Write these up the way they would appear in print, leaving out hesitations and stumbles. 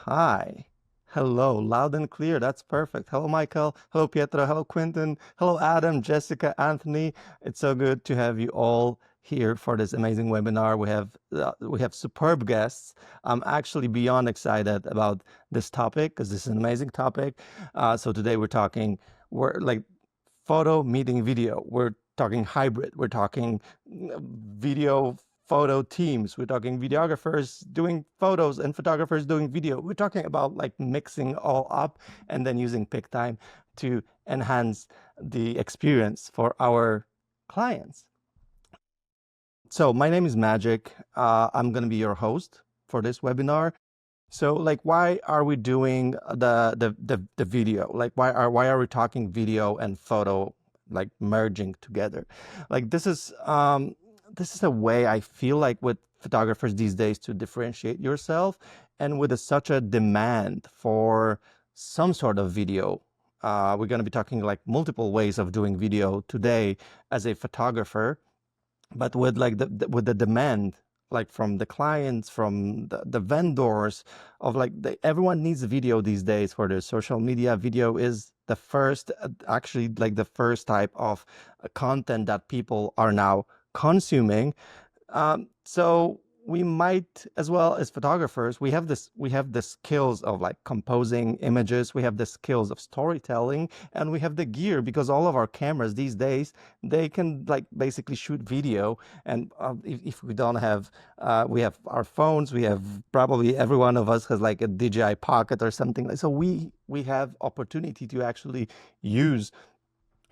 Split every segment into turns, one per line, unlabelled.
Hi. Hello, loud and clear. That's perfect. Hello, Michael. Hello, Pietro. Hello, Quentin. Hello, Adam, Jessica, Anthony. It's so good to have you all here for this amazing webinar. We have superb guests. I'm actually beyond excited about this topic because this is an amazing topic. So today we're like photo meeting video. We're talking hybrid. We're talking video photo teams. We're talking videographers doing photos and photographers doing video. We're talking about like mixing all up and then using Pic-Time to enhance the experience for our clients. So my name is Magic. I'm going to be your host for this webinar. So like, why are we doing the video? Like, why are we talking video and photo like merging together? Like this is a way I feel like with photographers these days to differentiate yourself, and with such a demand for some sort of video. We're going to be talking like multiple ways of doing video today as a photographer, but with like with the demand like from the clients, from the vendors of like everyone needs video these days for their social media. Video is the first, actually like the first type of content that people are now consuming. So we might, as well as photographers, we have the skills of like composing images, we have the skills of storytelling, and we have the gear, because all of our cameras these days, they can like basically shoot video. And if we don't have, we have our phones, we have, probably every one of us has like a DJI Pocket or something like. So we have opportunity to actually use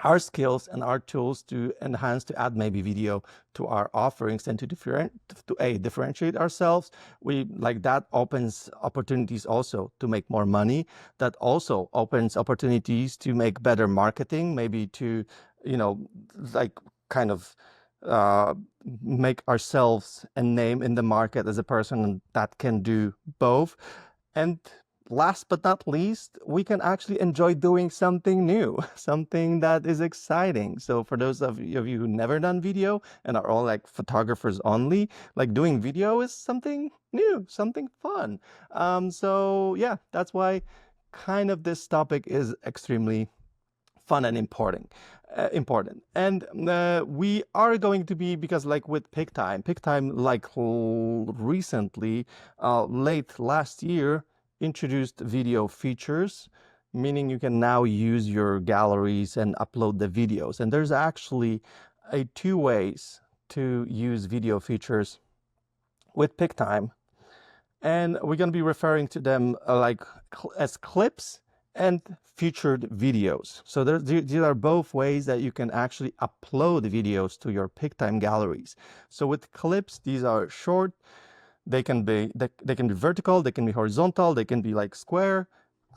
our skills and our tools to enhance, to add maybe video to our offerings, and to differentiate ourselves. We like that opens opportunities also to make more money. That also opens opportunities to make better marketing, maybe to, like kind of make ourselves a name in the market as a person that can do both. And last but not least, we can actually enjoy doing something new, something that is exciting. So for those of you who never done video and are all like photographers only, like doing video is something new, something fun. So yeah, that's why kind of this topic is extremely fun and important. And we are going to be, because like with Pic-Time like recently, late last year, introduced video features, meaning you can now use your galleries and upload the videos. And there's actually two ways to use video features with Pic-Time, and we're going to be referring to them as clips and featured videos. So these are both ways that you can actually upload videos to your Pic-Time galleries. So with clips, these are short. They can be vertical, they can be horizontal, they can be like square,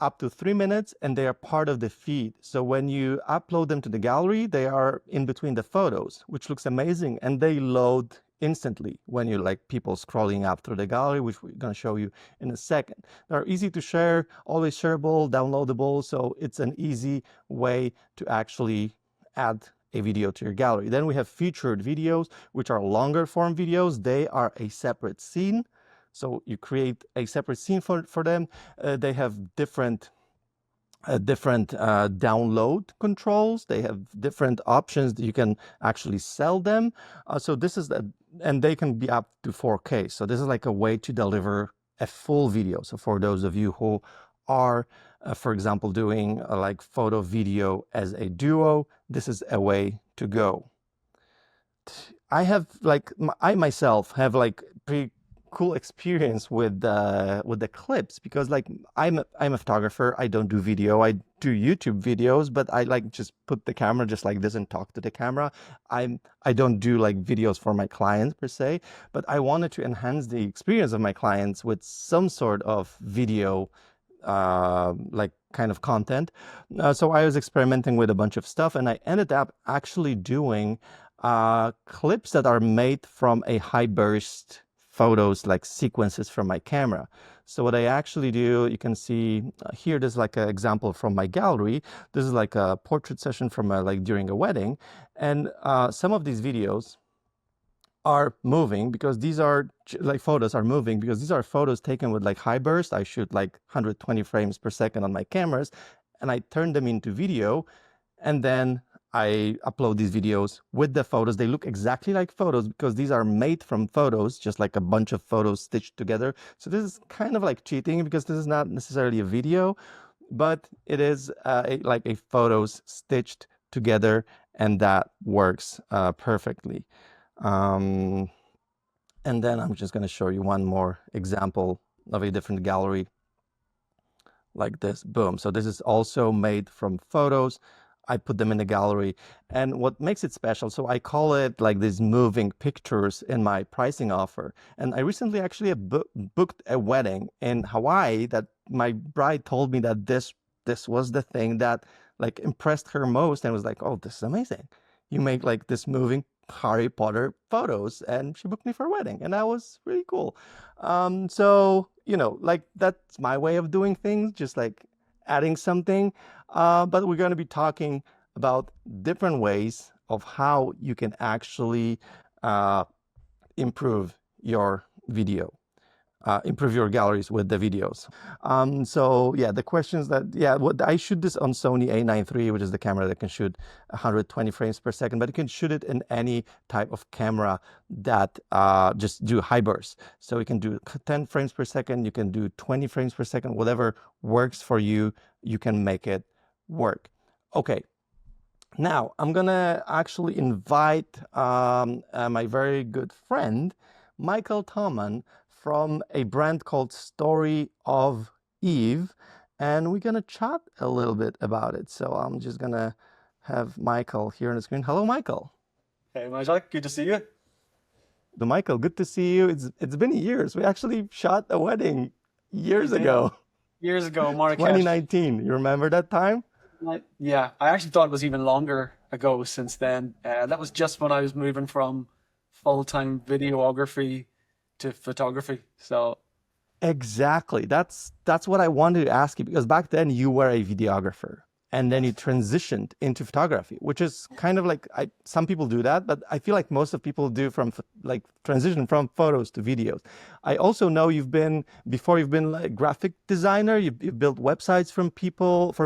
up to 3 minutes, and they are part of the feed. So when you upload them to the gallery, they are in between the photos, which looks amazing, and they load instantly when you're like people scrolling up through the gallery, which we're going to show you in a second. They're easy to share, always shareable, downloadable, so it's an easy way to actually add a video to your gallery. Then we have featured videos, which are longer form videos. They are a separate scene. So you create a separate scene for them. They have different download controls. They have different options that you can actually sell them. So this is and they can be up to 4K. So this is like a way to deliver a full video. So for those of you who are, for example, doing like photo video as a duo, this is a way to go. I myself have like pretty cool experience with the clips, because like I'm a photographer. I don't do video. I do YouTube videos, but I like just put the camera just like this and talk to the camera. I don't do like videos for my clients per se, but I wanted to enhance the experience of my clients with some sort of video like kind of content. So I was experimenting with a bunch of stuff, and I ended up actually doing clips that are made from a high burst photos, like sequences from my camera. So what I actually do, you can see here, there's like an example from my gallery. This is like a portrait session from like during a wedding. And some of these videos are moving because these are like photos are moving because these are photos taken with like high burst. I shoot like 120 frames per second on my cameras, and I turn them into video, and then I upload these videos with the photos. They look exactly like photos because these are made from photos, just like a bunch of photos stitched together. So this is kind of like cheating because this is not necessarily a video, but it is like a photos stitched together, and that works perfectly. Um, and then I'm just going to show you one more example of a different gallery like this. Boom. So this is also made from photos. I put them in the gallery. And what makes it special, so I call it like these moving pictures in my pricing offer. And I recently actually booked a wedding in Hawaii that my bride told me that this was the thing that like impressed her most and was like, oh, this is amazing. You make like this moving Harry Potter photos, and she booked me for a wedding, and that was really cool. So, like that's my way of doing things, just like adding something. But we're going to be talking about different ways of how you can actually uh, improve your video, improve your galleries with the videos. So yeah, the questions that, yeah, what I shoot this on Sony A9 III, which is the camera that can shoot 120 frames per second, but you can shoot it in any type of camera that just do high bursts. So you can do 10 frames per second, you can do 20 frames per second, whatever works for you, you can make it work. Okay. Now, I'm gonna actually invite my very good friend, Michael Thoman, from a brand called Story of Eve, and we're gonna chat a little bit about it. So I'm just gonna have Michael here on the screen. Hello, Michael.
Hey, Majak, good to see you.
Michael, good to see you. It's been years. We actually shot a wedding
We
years
did
ago,
years ago, Marrakesh.
2019. You remember that time?
Yeah, I actually thought it was even longer ago since then. That was just when I was moving from full-time videography to photography. So,
Exactly. That's what I wanted to ask you because back then you were a videographer and then you
yes.
transitioned into photography, which is kind of like some people do that, but I feel like most of people do from like transition from photos to videos. I also know you've been like graphic designer, you've built websites for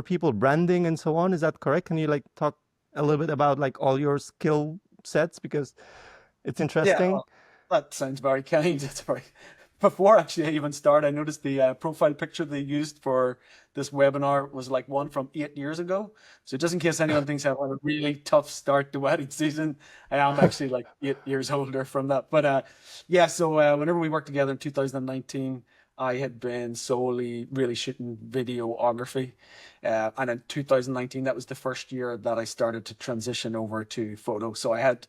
people branding and so on. Is that correct? Can you like talk a little bit about like all your skill sets because it's
Yeah,
interesting?
well, that sounds very kind. It's very. Before actually I even started, I noticed the profile picture they used for this webinar was like one from 8 years ago. So just in case anyone thinks I had a really tough start to wedding season, I am actually like 8 years older from that. But yeah, so whenever we worked together in 2019, I had been solely really shooting videography. And in 2019, that was the first year that I started to transition over to photo. So I had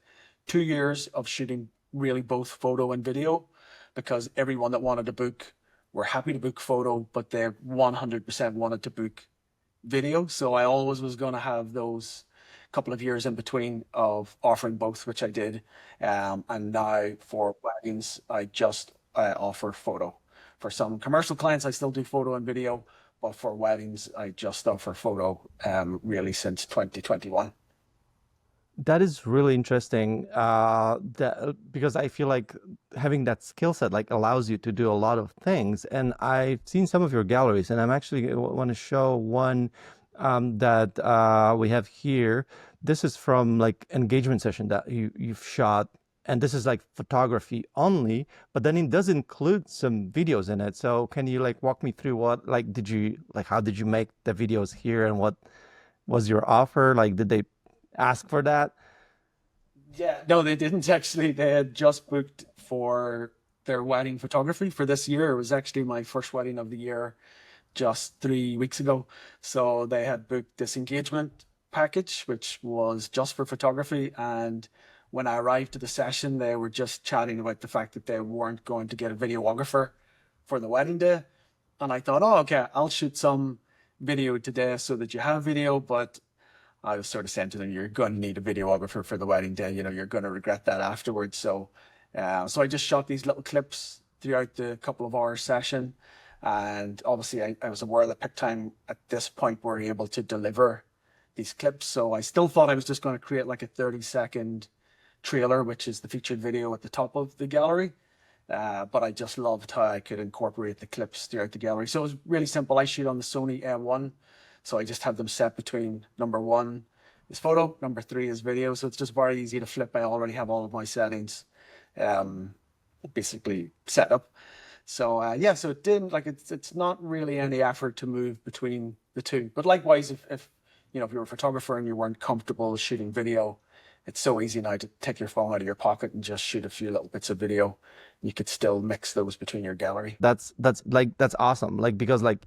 2 years of shooting really both photo and video because everyone that wanted to book were happy to book photo, but they 100% wanted to book video. So I always was going to have those couple of years in between of offering both, which I did. And now for weddings, I just offer photo. For some commercial clients, I still do photo and video, but for weddings, I just offer photo really since 2021.
That is really interesting. Because I feel like having that skill set like allows you to do a lot of things. And I've seen some of your galleries, and I'm actually want to show one that we have here. This is from like engagement session that you've shot, and this is like photography only, but then it does include some videos in it. So can you like walk me through what like did you like how did you make the videos here, and what was your offer? Like, did they ask for that?
Yeah, no, they didn't actually. They had just booked for their wedding photography for this year. It was actually my first wedding of the year just 3 weeks ago. So they had booked this engagement package, which was just for photography. And when I arrived to the session, they were just chatting about the fact that they weren't going to get a videographer for the wedding day. And I thought, oh, okay, I'll shoot some video today so that you have video, but I was sort of saying to them, you're going to need a videographer for the wedding day. You know, you're going to regret that afterwards. So I just shot these little clips throughout the couple of hours session. And obviously, I was aware that Pic-Time at this point were able to deliver these clips. So I still thought I was just going to create like a 30-second trailer, which is the featured video at the top of the gallery. But I just loved how I could incorporate the clips throughout the gallery. So it was really simple. I shoot on the Sony M1, so I just have them set between number one is photo, number three is video. So it's just very easy to flip. I already have all of my settings um, basically set up. So yeah, so it didn't like it's not really any effort to move between the two. But likewise, if you know if you're a photographer and you weren't comfortable shooting video, it's so easy now to take your phone out of your pocket and just shoot a few little bits of video. You could still mix those between your gallery.
That's awesome. Like because like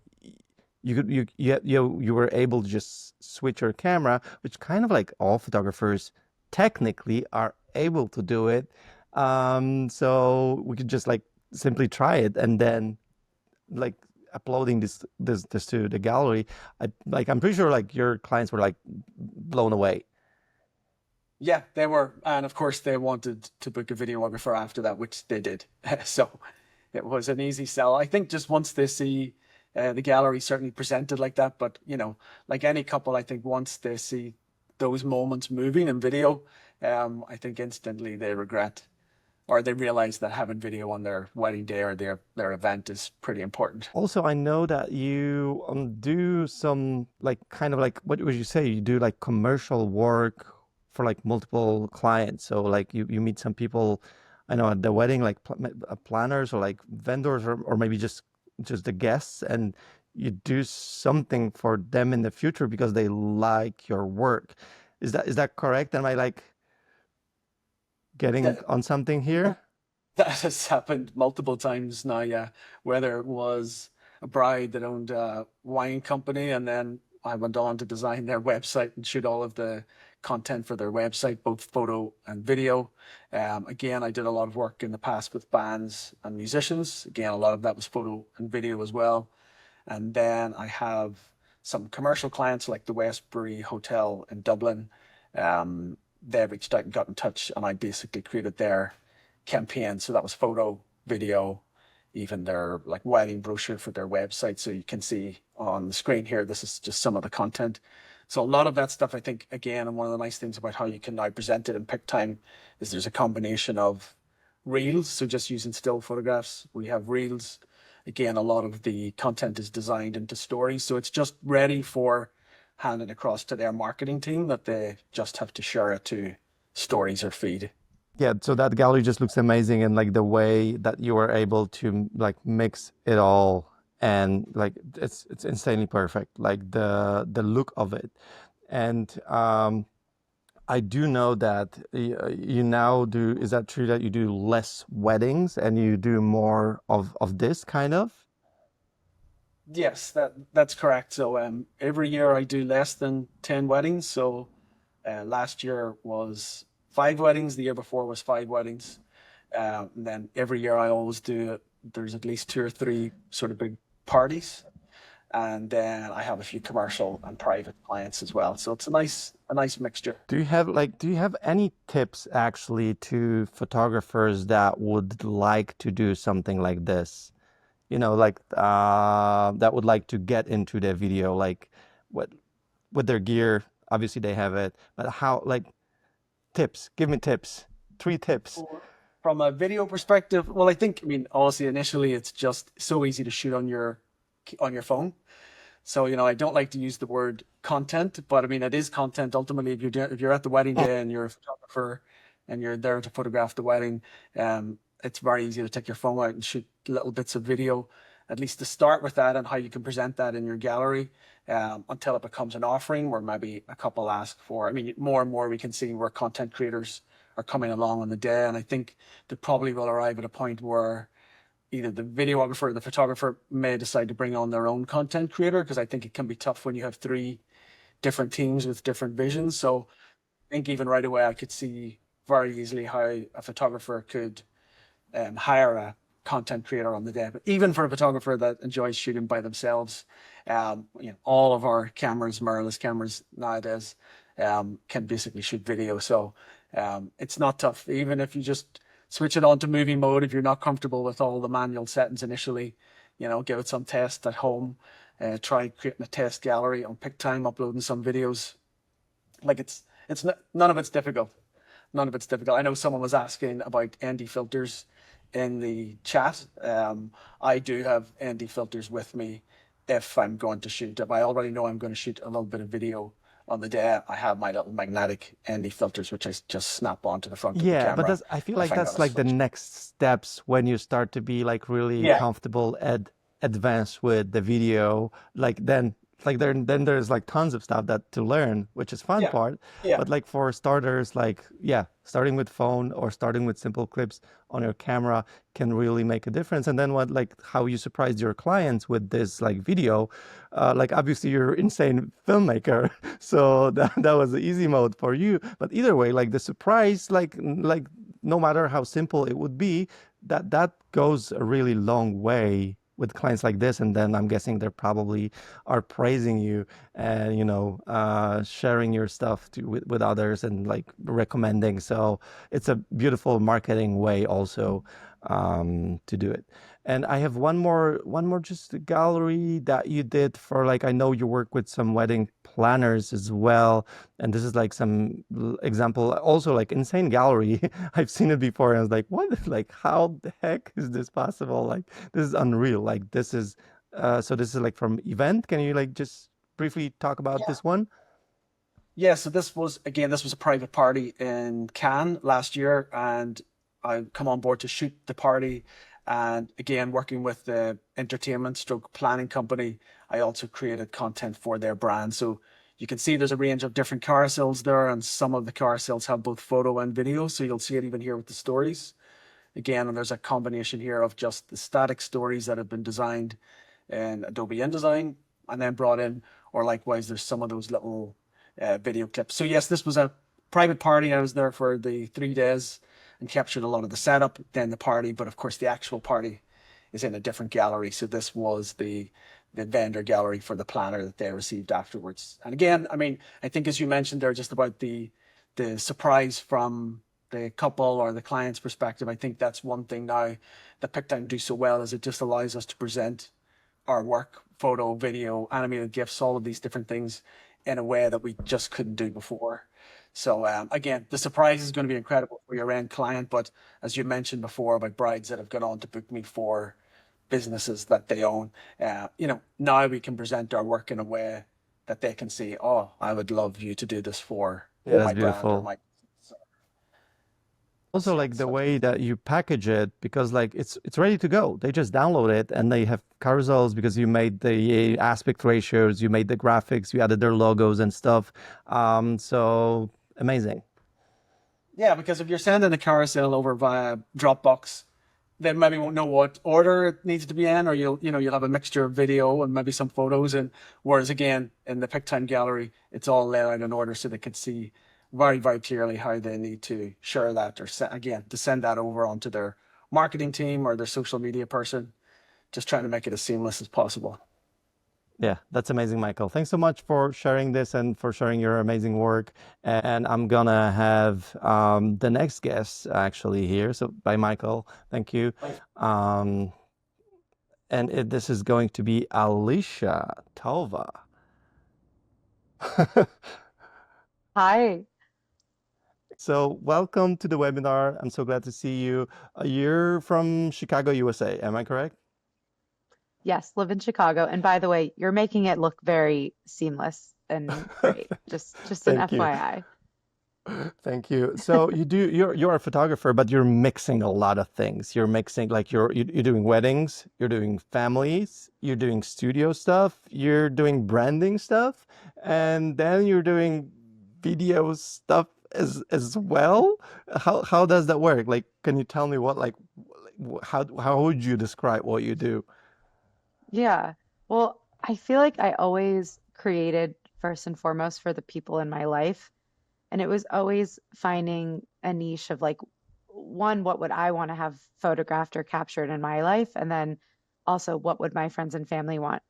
you could you were able to just switch your camera, which kind of like all photographers technically are able to do it. So we could just like simply try it and then like uploading this to the gallery. I'm pretty sure like your clients were like blown away.
Yeah, they were, and of course they wanted to book a videographer after that, which they did. So it was an easy sell. I think just once they see the gallery certainly presented like that, but you know, like any couple, I think once they see those moments moving in video, I think instantly they regret or they realize that having video on their wedding day or their event is pretty important.
Also, I know that you do some like kind of like what would you say? You do like commercial work for like multiple clients. So like you meet some people, I know at the wedding, like planners or like vendors or maybe just the guests, and you do something for them in the future because they like your work. Is that correct? Am I like getting
That,
on something here?
that has happened multiple times now, yeah. Whether it was a bride that owned a wine company and then I went on to design their website and shoot all of the content for their website, both photo and video. Again, I did a lot of work in the past with bands and musicians. Again, a lot of that was photo and video as well. And then I have some commercial clients like the Westbury Hotel in Dublin. They reached out and got in touch, and I basically created their campaign. So that was photo, video, even their like wedding brochure for their website. So you can see on the screen here, this is just some of the content. So a lot of that stuff, I think, again, and one of the nice things about how you can now present it in Pic-Time is there's a combination of reels, so just using still photographs. We have reels. Again, a lot of the content is designed into stories, so it's just ready for handing across to their marketing team that they just have to share it to stories or feed.
Yeah, so that gallery just looks amazing and like the way that you were able to like mix it all and like it's insanely perfect. Like the look of it. And I do know that you now do, is that true that you do less weddings and you do more of this kind of?
Yes, that's correct. So every year I do less than 10 weddings. So last year was 5 weddings, the year before was 5 weddings. And then every year I always do it. There's at least two or three sort of big parties. And then I have a few commercial and private clients as well. So it's a nice mixture.
Do you have any tips actually to photographers that would like to do something like this? You know, like that would like to get into their video, like what with their gear. Obviously they have it, but how like tips? Give me tips. Three tips.
From a video perspective, well, I mean, honestly, initially it's just so easy to shoot on your phone. So, you know, I don't like to use the word content, but I mean, it is content. Ultimately, if you're at the wedding day and you're a photographer and you're there to photograph the wedding, it's very easy to take your phone out and shoot little bits of video, at least to start with that and how you can present that in your gallery, until it becomes an offering where maybe a couple ask for. I mean, more and more we can see where content creators are coming along on the day. And I think they probably will arrive at a point where either the videographer or the photographer may decide to bring on their own content creator, because I think it can be tough when you have three different teams with different visions. So I think even right away I could see very easily how a photographer could hire a content creator on the day. But even for a photographer that enjoys shooting by themselves, all of our cameras, mirrorless cameras nowadays, can basically shoot video. So it's not tough. Even if you just switch it on to movie mode, if you're not comfortable with all the manual settings initially, give it some test at home. Try creating a test gallery on Pic-Time, uploading some videos. Like it's not, none of it's difficult. none of it's difficult. I know someone was asking about ND filters in the chat. I do have ND filters with me if I'm going to shoot. If I already know I'm going to shoot a little bit of video on the day, I have my little magnetic ND filters, which I just snap onto the front of the
Yeah, but
camera
that's I feel
if
like
I'm going
that's
to
like the
switch.
next steps when you start to be like really
Yeah,
comfortable and advanced with the video. Like then there's like tons of stuff that to learn, which is fun
yeah,
part.
yeah.
But like for starters, like yeah, starting with phone or starting with simple clips on your camera can really make a difference. And then what like how you surprised your clients with this like video, like obviously you're insane filmmaker, so that was the easy mode for you. But either way, like the surprise, like no matter how simple it would be, that goes a really long way with clients like this. And then I'm guessing they probably are praising you and sharing your stuff with others and like recommending. So it's a beautiful marketing way also to do it. And I have one more just gallery that you did for like I know you work with some wedding planners as well, and this is like some example also like insane gallery. I've seen it before and I was like, what? Like how the heck is this possible? Like this is unreal. Like this is so this is like from event. Can you like just briefly talk about
Yeah.
this one?
Yeah, so this was a private party in Cannes last year, and I come on board to shoot the party. And again, working with the entertainment stroke planning company, I also created content for their brand. So you can see there's a range of different carousels there, and some of the carousels have both photo and video. So you'll see it even here with the stories. Again, and there's a combination here of just the static stories that have been designed in Adobe InDesign and then brought in, or likewise, there's some of those little video clips. So yes, this was a private party. I was there for the 3 days and captured a lot of the setup, then the party, but of course the actual party is in a different gallery. So this was the vendor gallery for the planner that they received afterwards. And again, I mean, I think as you mentioned there, just about the surprise from the couple or the client's perspective. I think that's one thing now that Pic-Time do so well is it just allows us to present our work, photo, video, animated GIFs, all of these different things in a way that we just couldn't do before. So again, the surprise is going to be incredible for your end client. But as you mentioned before about brides that have gone on to book me for businesses that they own, now we can present our work in a way that they can see, oh, I would love you to do this for
Yeah, that's
my brand or
beautiful.
my. So
Also
yeah,
like the
so
way that you package it because like it's ready to go. They just download it and they have carousels because you made the aspect ratios, you made the graphics, you added their logos and stuff. So amazing.
yeah, because if you're sending a carousel over via Dropbox, then maybe won't know what order it needs to be in, or you'll have a mixture of video and maybe some photos. And whereas again in the Pic-Time gallery, it's all laid out in order so they can see very very clearly how they need to share that or again to send that over onto their marketing team or their social media person. Just trying to make it as seamless as possible.
Yeah, that's amazing, Michael. Thanks so much for sharing this and for sharing your amazing work. And I'm gonna have the next guest actually here. So bye, Michael. Thank you. Um, this is going to be Alicia Tova.
Hi.
So welcome to the webinar. I'm so glad to see you. You're from Chicago, USA. Am I correct?
Yes, live in Chicago. And by the way, you're making it look very seamless and great. Just an
Thank you.
FYI.
Thank you. So you're a photographer, but you're mixing a lot of things. You're mixing like you're doing weddings, you're doing families, you're doing studio stuff, you're doing branding stuff, and then you're doing video stuff as well. How does that work? Like, can you tell me what like how would you describe what you do?
Yeah. Well, I feel like I always created first and foremost for the people in my life. And it was always finding a niche of like, one, what would I want to have photographed or captured in my life? And then also what would my friends and family want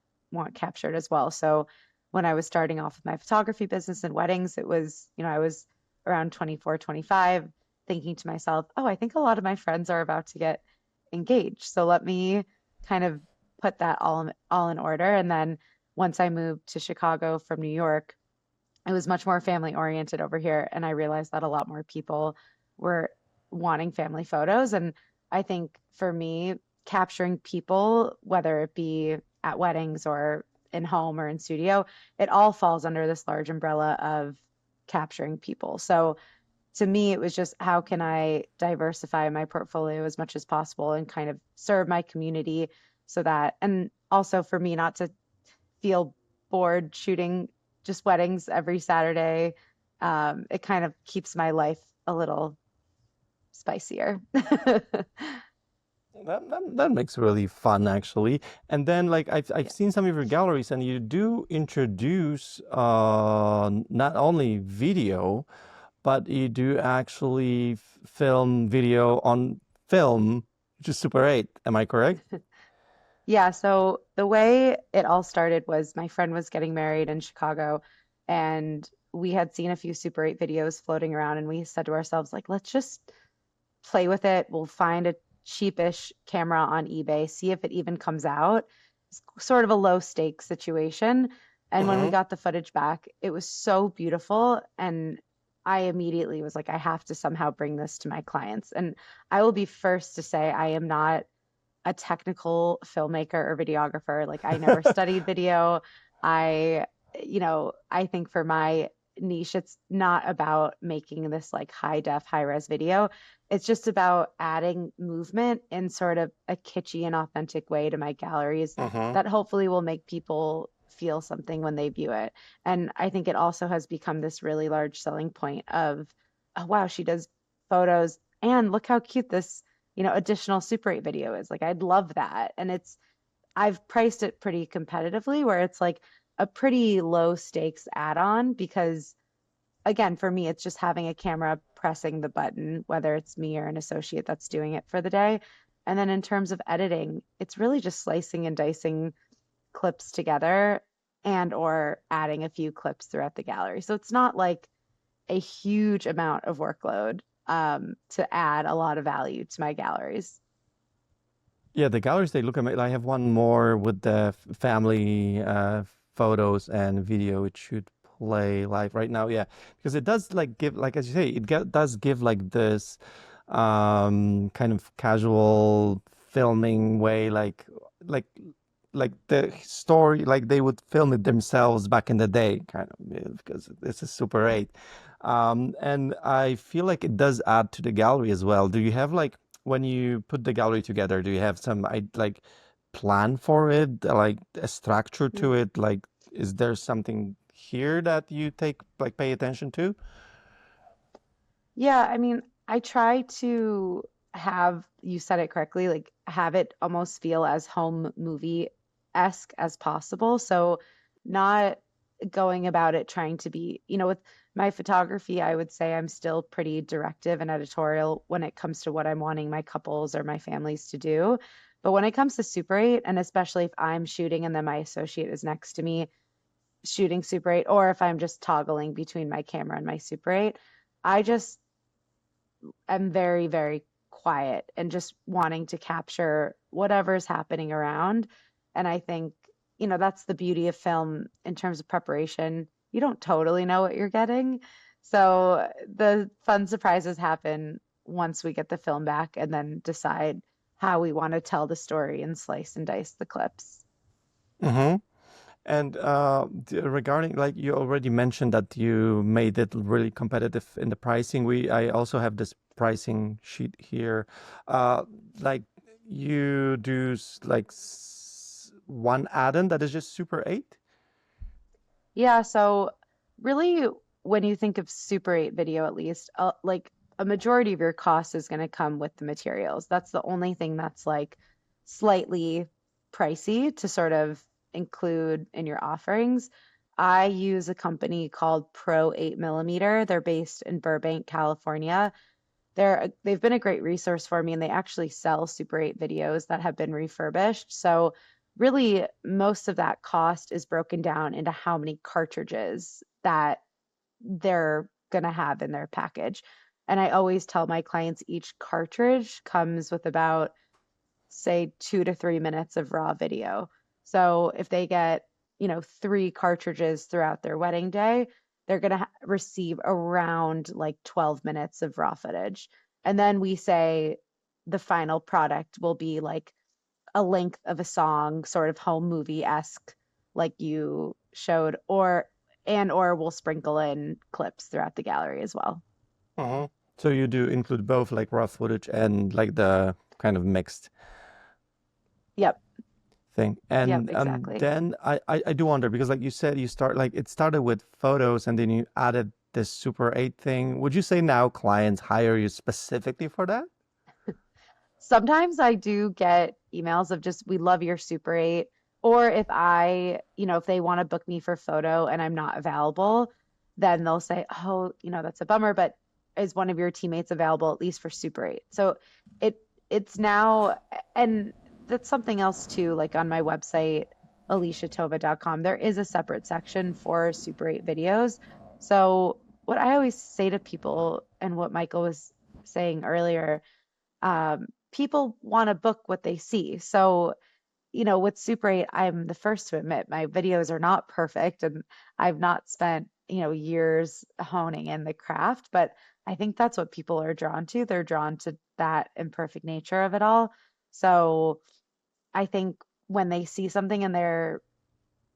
captured as well. So when I was starting off with my photography business and weddings, it was, I was around 24, 25, thinking to myself, oh, I think a lot of my friends are about to get engaged. So let me kind of put that all in order. And then once I moved to Chicago from New York, it was much more family oriented over here. And I realized that a lot more people were wanting family photos. And I think for me, capturing people, whether it be at weddings or in home or in studio, it all falls under this large umbrella of capturing people. So to me, it was just how can I diversify my portfolio as much as possible and kind of serve my community so that, and also for me not to feel bored shooting just weddings every Saturday. It kind of keeps my life a little spicier.
That makes really fun actually. And then like I've
Yeah.
seen some of your galleries and you do introduce not only video, but you do actually film video on film, which is Super 8. Am I correct?
Yeah, so the way it all started was my friend was getting married in Chicago, and we had seen a few Super 8 videos floating around, and we said to ourselves, like, let's just play with it. We'll find a cheapish camera on eBay, see if it even comes out. It's sort of a low stakes situation. And when we
Mm-hmm.
got the footage back, it was so beautiful. And I immediately was like, I have to somehow bring this to my clients. And I will be first to say I am not a technical filmmaker or videographer. Like I never studied video. I, I think for my niche, it's not about making this like high def, high res video. It's just about adding movement in sort of a kitschy and authentic way to my galleries
Mm-hmm.
that hopefully will make people feel something when they view it. And I think it also has become this really large selling point of, oh, wow, she does photos and look how cute this additional Super 8 video is. Like, I'd love that. And I've priced it pretty competitively where it's like a pretty low stakes add-on because, again, for me, it's just having a camera pressing the button, whether it's me or an associate that's doing it for the day. And then in terms of editing, it's really just slicing and dicing clips together and or adding a few clips throughout the gallery. So it's not like a huge amount of workload to add a lot of value to my galleries.
Yeah, the galleries they look amazing. I have one more with the family photos and video. It should play live right now. Yeah, because it does like give like as you say, does give like this kind of casual filming way, like like the story, like they would film it themselves back in the day, kind of, yeah, because this is Super 8. And I feel like it does add to the gallery as well. Do you have like when you put the gallery together, do you have some like plan for it, like a structure to it? Like, is there something here that you take like pay attention to?
Yeah, I mean, I try to have, you said it correctly, like have it almost feel as home movie-esque as possible. So not going about it trying to be, with my photography, I would say I'm still pretty directive and editorial when it comes to what I'm wanting my couples or my families to do. But when it comes to Super 8, and especially if I'm shooting and then my associate is next to me shooting Super 8, or if I'm just toggling between my camera and my Super 8, I just am very, very quiet and just wanting to capture whatever's happening around. And I think, that's the beauty of film in terms of preparation. You don't totally know what you're getting. So the fun surprises happen once we get the film back and then decide how we want to tell the story and slice and dice the clips.
Mm-hmm. And regarding, like you already mentioned that you made it really competitive in the pricing. I also have this pricing sheet here. Uh, like you do one add-on that is just Super 8.
Yeah, so really, when you think of Super 8 video, at least, like a majority of your cost is going to come with the materials. That's the only thing that's like slightly pricey to sort of include in your offerings. I use a company called Pro 8 Millimeter. They're based in Burbank, California. They've been a great resource for me, and they actually sell Super 8 videos that have been refurbished. So really, most of that cost is broken down into how many cartridges that they're going to have in their package. And I always tell my clients each cartridge comes with about, say, 2 to 3 minutes of raw video. So if they get, three cartridges throughout their wedding day, they're going to receive around like 12 minutes of raw footage. And then we say the final product will be like a length of a song, sort of home movie-esque, like you showed, or we'll sprinkle in clips throughout the gallery as well.
Uh-huh. So you do include both like raw footage and like the kind of mixed
Yep,
thing.
yep,
And
exactly.
then I do wonder because like you said, it started with photos and then you added this Super 8 thing. Would you say now clients hire you specifically for that?
Sometimes I do get emails of just, we love your Super 8. Or if if they want to book me for photo and I'm not available, then they'll say, oh, that's a bummer, but is one of your teammates available at least for Super 8? So it it's now, and that's something else too, like on my website, aliciatova.com, there is a separate section for Super 8 videos. So what I always say to people, and what Michael was saying earlier, people want to book what they see. So, with Super 8, I'm the first to admit my videos are not perfect and I've not spent, years honing in the craft, but I think that's what people are drawn to. They're drawn to that imperfect nature of it all. So I think when they see something and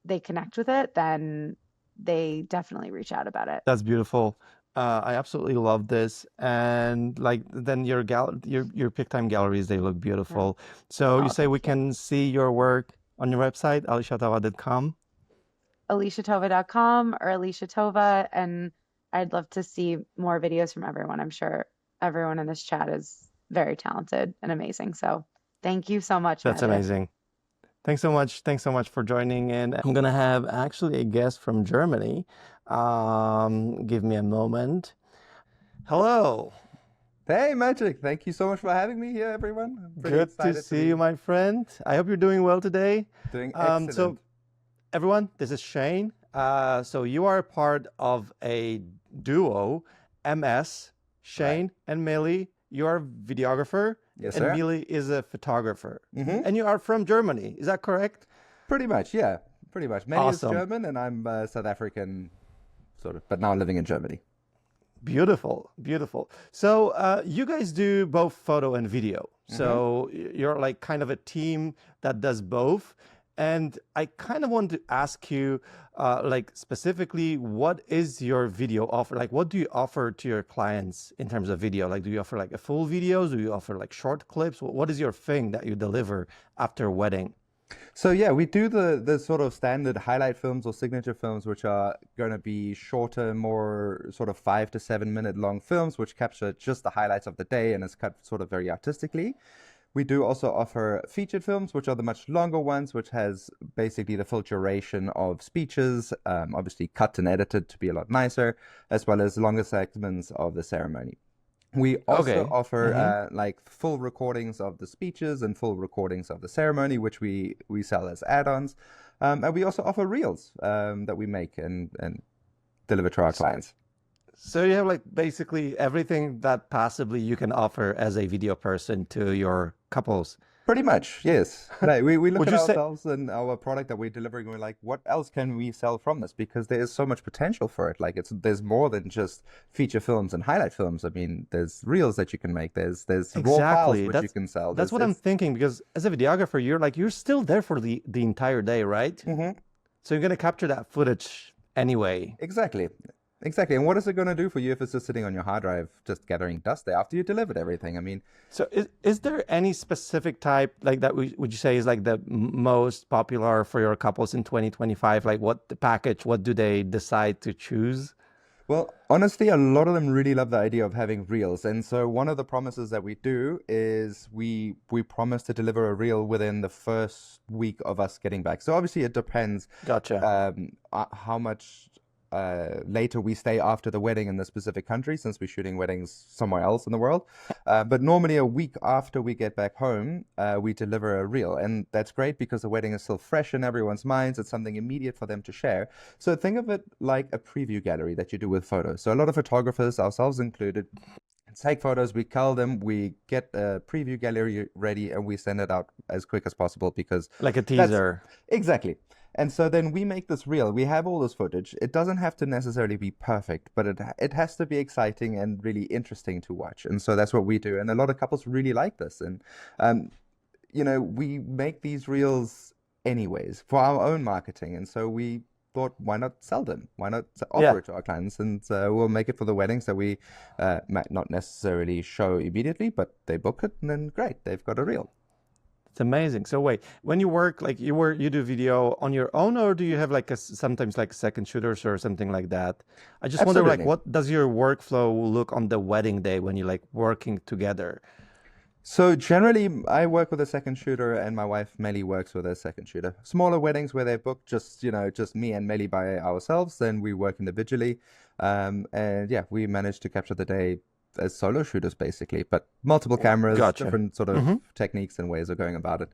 they connect with it, then they definitely reach out about it.
That's beautiful. I absolutely love this. And like then your Pic-Time galleries, they look
Yeah.
beautiful. So you
Oh,
say we
thank you.
can see your work on your website, alishatava.com.
aliciatova.com or Alicia Tova, and I'd love to see more videos from everyone. I'm sure everyone in this chat is very talented and amazing. So thank you so much,
That's
Magic.
amazing. Thanks so much. Thanks so much for joining in. I'm gonna have actually a guest from Germany. Give me a moment. Hello.
Hey, Magic. Thank you so much for having me here, everyone. I'm pretty
Good to
excited to
see you,
be
my friend. I hope you're doing well today.
doing
So
excellent.
everyone, this is Shane. So you are part of a duo, MS,
Right.
Shane and Millie. You are a videographer,
Yes,
and
sir.
Millie is a photographer.
Mm-hmm.
And you are from Germany. Is that correct?
Pretty much, yeah. Pretty much. Melly is
Awesome.
German, and I'm South African, sort of, but now living in Germany.
Beautiful, beautiful. So you guys do both photo and video.
Mm-hmm.
So you're like kind of a team that does both. And I kind of want to ask you, like specifically, what is your video offer? Like, what do you offer to your clients in terms of video? Like, do you offer like a full videos? Do you offer like short clips? What is your thing that you deliver after a wedding?
So yeah, we do the sort of standard highlight films or signature films, which are going to be shorter, more sort of 5 to 7 minute long films, which capture just the highlights of the day and is cut sort of very artistically. We do also offer featured films, which are the much longer ones, which has basically the full duration of speeches, obviously cut and edited to be a lot nicer, as well as longer segments of the ceremony. We also
Okay.
offer
Mm-hmm.
like full recordings of the speeches and full recordings of the ceremony, which we sell as add-ons. And we also offer reels that we make and deliver to our clients.
So you have like basically everything that possibly you can offer as a video person to your couples.
Pretty much, yes. Right. We look
Would
at
you say
ourselves and our product that we're delivering, and we're like, what else can we sell from this? Because there is so much potential for it. Like there's more than just feature films and highlight films. I mean, there's reels that you can make. There's raw files
exactly?
which you can sell.
That's
There's
what I'm
it's
thinking because as a videographer, you're still there for the entire day, right?
Mhm.
So you're gonna capture that footage anyway.
Exactly. Exactly. And what is it going to do for you if it's just sitting on your hard drive, just gathering dust there after you delivered everything? I mean,
So is there any specific type like that would you say is like the most popular for your couples in 2025? Like what the package, what do they decide to choose?
well, honestly, a lot of them really love the idea of having reels. And so one of the promises that we do is we promise to deliver a reel within the first week of us getting back. So obviously it depends
Gotcha.
how much later we stay after the wedding in the specific country, since we're shooting weddings somewhere else in the world. But normally a week after we get back home, we deliver a reel. And that's great because the wedding is still fresh in everyone's minds. It's something immediate for them to share. So think of it like a preview gallery that you do with photos. So a lot of photographers, ourselves included, take photos, we cull them, we get a preview gallery ready, and we send it out as quick as possible because
Like a
that's
teaser.
exactly. And so then we make this reel. We have all this footage. It doesn't have to necessarily be perfect, but it has to be exciting and really interesting to watch. And so that's what we do. And a lot of couples really like this. And um, we make these reels anyways for our own marketing. And so we thought, why not sell them? Why not
Yeah.
offer it to our clients? And we'll make it for the weddings that we might not necessarily show immediately, but they book it, and then great, they've got a reel.
It's amazing. So wait, when you work, like you do video on your own, or do you have like sometimes like second shooters or something like that? I just wonder, like,
Absolutely.
what does your workflow look on the wedding day when you're like working together?
So generally, I work with a second shooter, and my wife Melly works with a second shooter. Smaller weddings where they book just me and Melly by ourselves, then we work individually. And yeah, we manage to capture the day as solo shooters basically, but multiple cameras,
Gotcha.
different sort of techniques and ways of going about it.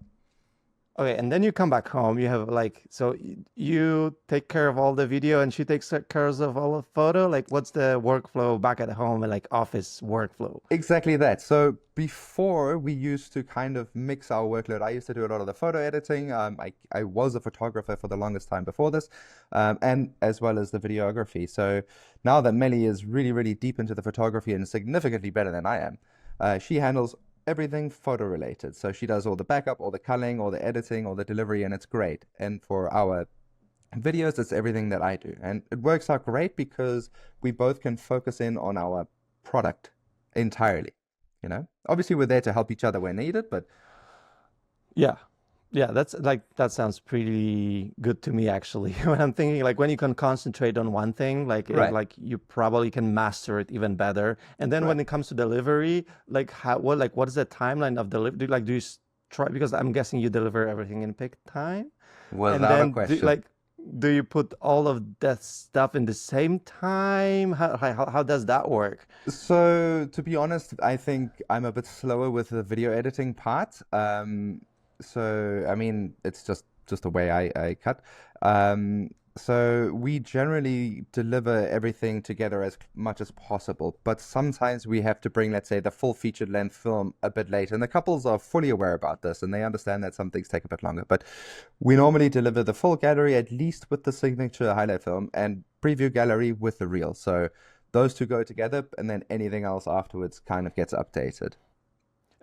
Okay, and then you come back home. You have like, so you take care of all the video and she takes care of all the photo. Like, what's the workflow back at home and like office workflow?
Exactly that. So before we used to kind of mix our workload. I used to do a lot of the photo editing. I was a photographer for the longest time before this, and as well as the videography. So now that Melly is really, really deep into the photography and significantly better than I am, she handles everything photo related. So she does all the backup, all the culling, all the editing, all the delivery, and it's great. And for our videos, it's everything that I do. And it works out great because we both can focus in on our product entirely. Obviously we're there to help each other when needed, but
Yeah. Yeah, that's like that sounds pretty good to me actually. When I'm thinking like when you can concentrate on one thing,
right,
like you probably can master it even better. And then when
right.
it comes to delivery, like what is the timeline of delivery? Do you try because I'm guessing you deliver everything in peak time? And
Without a
then
question.
do you put all of that stuff in the same time? How does that work?
So to be honest, I think I'm a bit slower with the video editing part. So I mean, it's just the way I cut. So we generally deliver everything together as much as possible, but sometimes we have to bring, let's say, the full featured length film a bit late, and the couples are fully aware about this, and they understand that some things take a bit longer. But we normally deliver the full gallery at least with the signature highlight film and preview gallery with the reel. So those two go together, and then anything else afterwards kind of gets updated.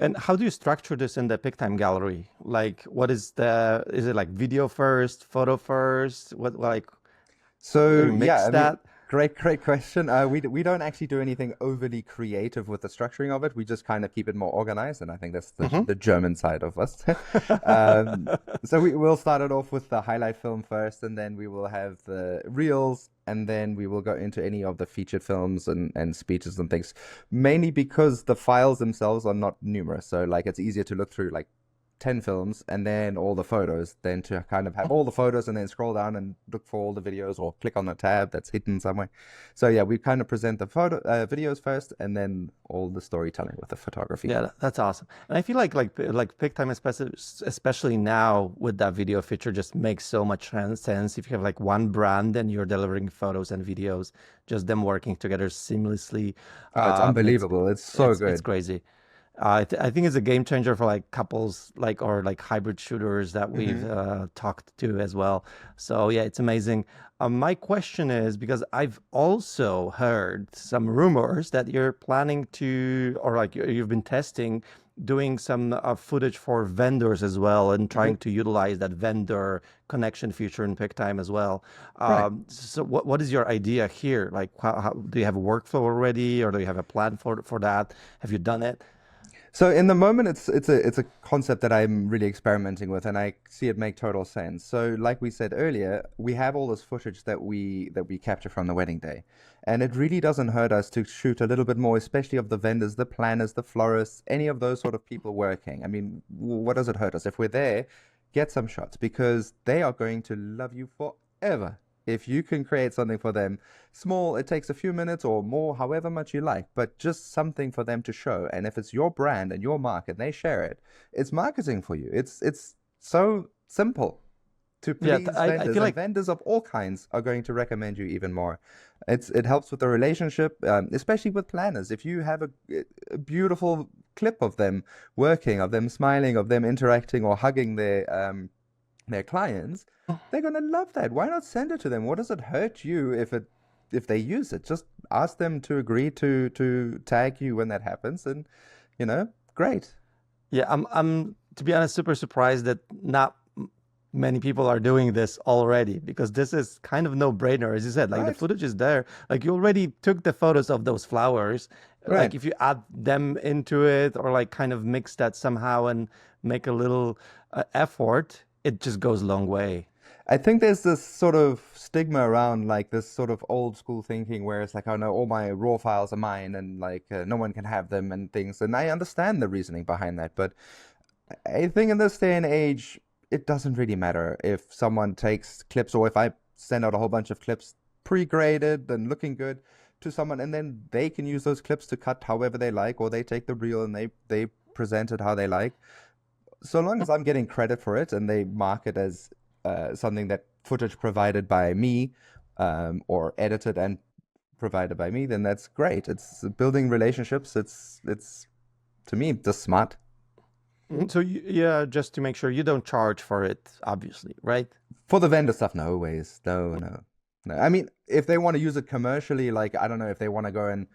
And how do you structure this in the Pic-Time gallery? Like, is it like video first, photo first? Do
So
you
yeah,
mix
I mean,
that?
great question. We don't actually do anything overly creative with the structuring of it. We just kind of keep it more organized, and I think that's
Hmm.
the German side of us. Um, so we'll start it off with the highlight film first, and then we will have the reels, and then we will go into any of the featured films and speeches and things. Mainly because the files themselves are not numerous, so like it's easier to look through like 10 films and then all the photos, then to kind of have all the photos and then scroll down and look for all the videos or click on a tab that's hidden somewhere. So yeah, we kind of present the videos first and then all the storytelling with the photography.
Yeah, that's awesome. And I feel like Pic-Time, especially now with that video feature, just makes so much sense. If you have like one brand and you're delivering photos and videos, just them working together seamlessly,
Oh, it's
it's
unbelievable. It's so
it's
good.
crazy. I think it's a game changer for like couples or like hybrid shooters that we've
Hmm.
talked to as well. So yeah, it's amazing. My question is because I've also heard some rumors that you're planning to, or like you've been testing, doing some footage for vendors as well and trying to utilize that vendor connection feature in PickTime as well.
Right.
So what is your idea here? Like how do you have a workflow already, or do you have a plan for that? Have you done it?
So in the moment, it's a concept that I'm really experimenting with, and I see it make total sense. So like we said earlier, we have all this footage that we capture from the wedding day, and it really doesn't hurt us to shoot a little bit more, especially of the vendors, the planners, the florists, any of those sort of people working. I mean, what does it hurt us if we're there? Get some shots because they are going to love you forever. If you can create something for them small, it takes a few minutes or more, however much you like, but just something for them to show. And if it's your brand and your mark and they share it, it's marketing for you. It's so simple to
Yeah,
please
I
vendors,
feel
and
like
vendors of all kinds are going to recommend you even more. It helps with the relationship, especially with planners. If you have a beautiful clip of them working, of them smiling, of them interacting or hugging their clients, they're gonna love that. Why not send it to them? What does it hurt you if they use it? Just ask them to agree to tag you when that happens, and great.
Yeah, I'm to be honest super surprised that not many people are doing this already because this is kind of no-brainer. As you said, like the
Right,
footage is there. Like you already took the photos of those flowers. Like
right.
if you add them into it or like kind of mix that somehow and make a little effort, it just goes a long way.
I think there's this sort of stigma around like this sort of old school thinking where it's like, oh no, all my raw files are mine and like no one can have them and things. And I understand the reasoning behind that, but I think in this day and age, it doesn't really matter if someone takes clips or if I send out a whole bunch of clips pre-graded and looking good to someone, and then they can use those clips to cut however they like, or they take the reel and they present it how they like. So long as I'm getting credit for it and they mark it as something that footage provided by me or edited and provided by me, then that's great. It's building relationships. It's to me just smart.
So yeah, just to make sure you don't charge for it, obviously, right?
For the vendor stuff, no ways. No, no, no. I mean, if they want to use it commercially, like I don't know, if they want to go and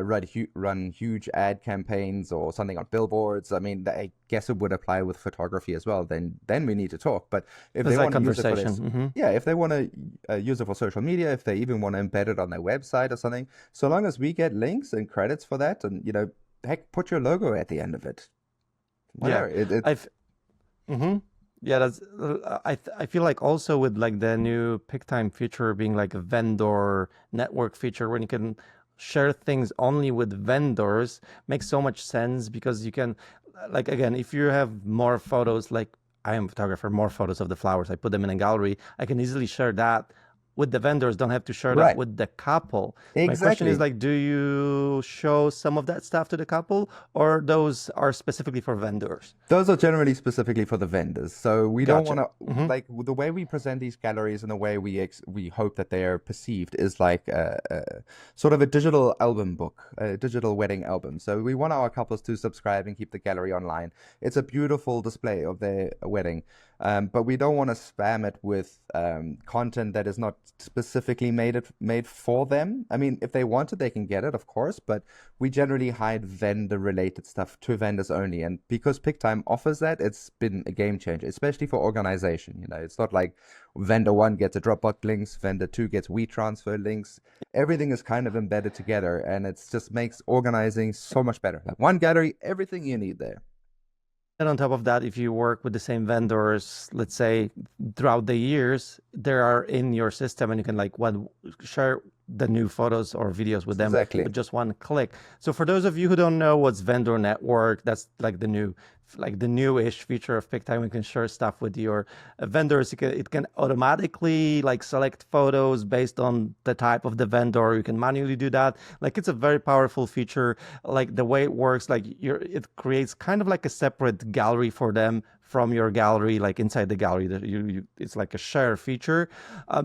run huge ad campaigns or something on billboards, I mean, I guess it would apply with photography as well. Then we need to talk. But if
There's
they
like
want to use it for
conversation.
this, yeah, if they want to use it for social media, if they even want to embed it on their website or something, so long as we get links and credits for that, and heck, put your logo at the end of it.
Yeah,
Whatever. It
I've. hmm Yeah, that's. I feel like also with like the new Pic-Time feature being like a vendor network feature when you can share things only with vendors makes so much sense because you can, like again, if you have more photos, like I am a photographer, more photos of the flowers, I put them in a gallery, I can easily share that with the vendors, don't have to share that
right.
with the couple. My question is
Exactly.
like, do you show some of that stuff to the couple or those are specifically for vendors?
Those are generally specifically for the vendors. So we don't want
Gotcha.
to like the way we present these galleries and the way we hope that they are perceived is like sort of a digital album book, a digital wedding album. So we want our couples to subscribe and keep the gallery online. It's a beautiful display of their wedding. But we don't want to spam it with content that is not specifically made for them. I mean, if they want it, they can get it, of course, but we generally hide vendor-related stuff to vendors only. And because Pic-Time offers that, it's been a game changer, especially for organization. It's not like vendor one gets a Dropbox links, vendor two gets WeTransfer links. Everything is kind of embedded together, and it just makes organizing so much better. Like one gallery, everything you need there.
And on top of that, if you work with the same vendors, let's say throughout the years, they are in your system and you can like share the new photos or videos with them
Exactly.
with just one click. So for those of you who don't know what's vendor network, that's like the newish feature of Pic-Time. You can share stuff with your vendors. It can automatically like select photos based on the type of the vendor. You can manually do that. Like it's a very powerful feature. Like the way it works, like it creates kind of like a separate gallery for them from your gallery, like inside the gallery. It's like a share feature.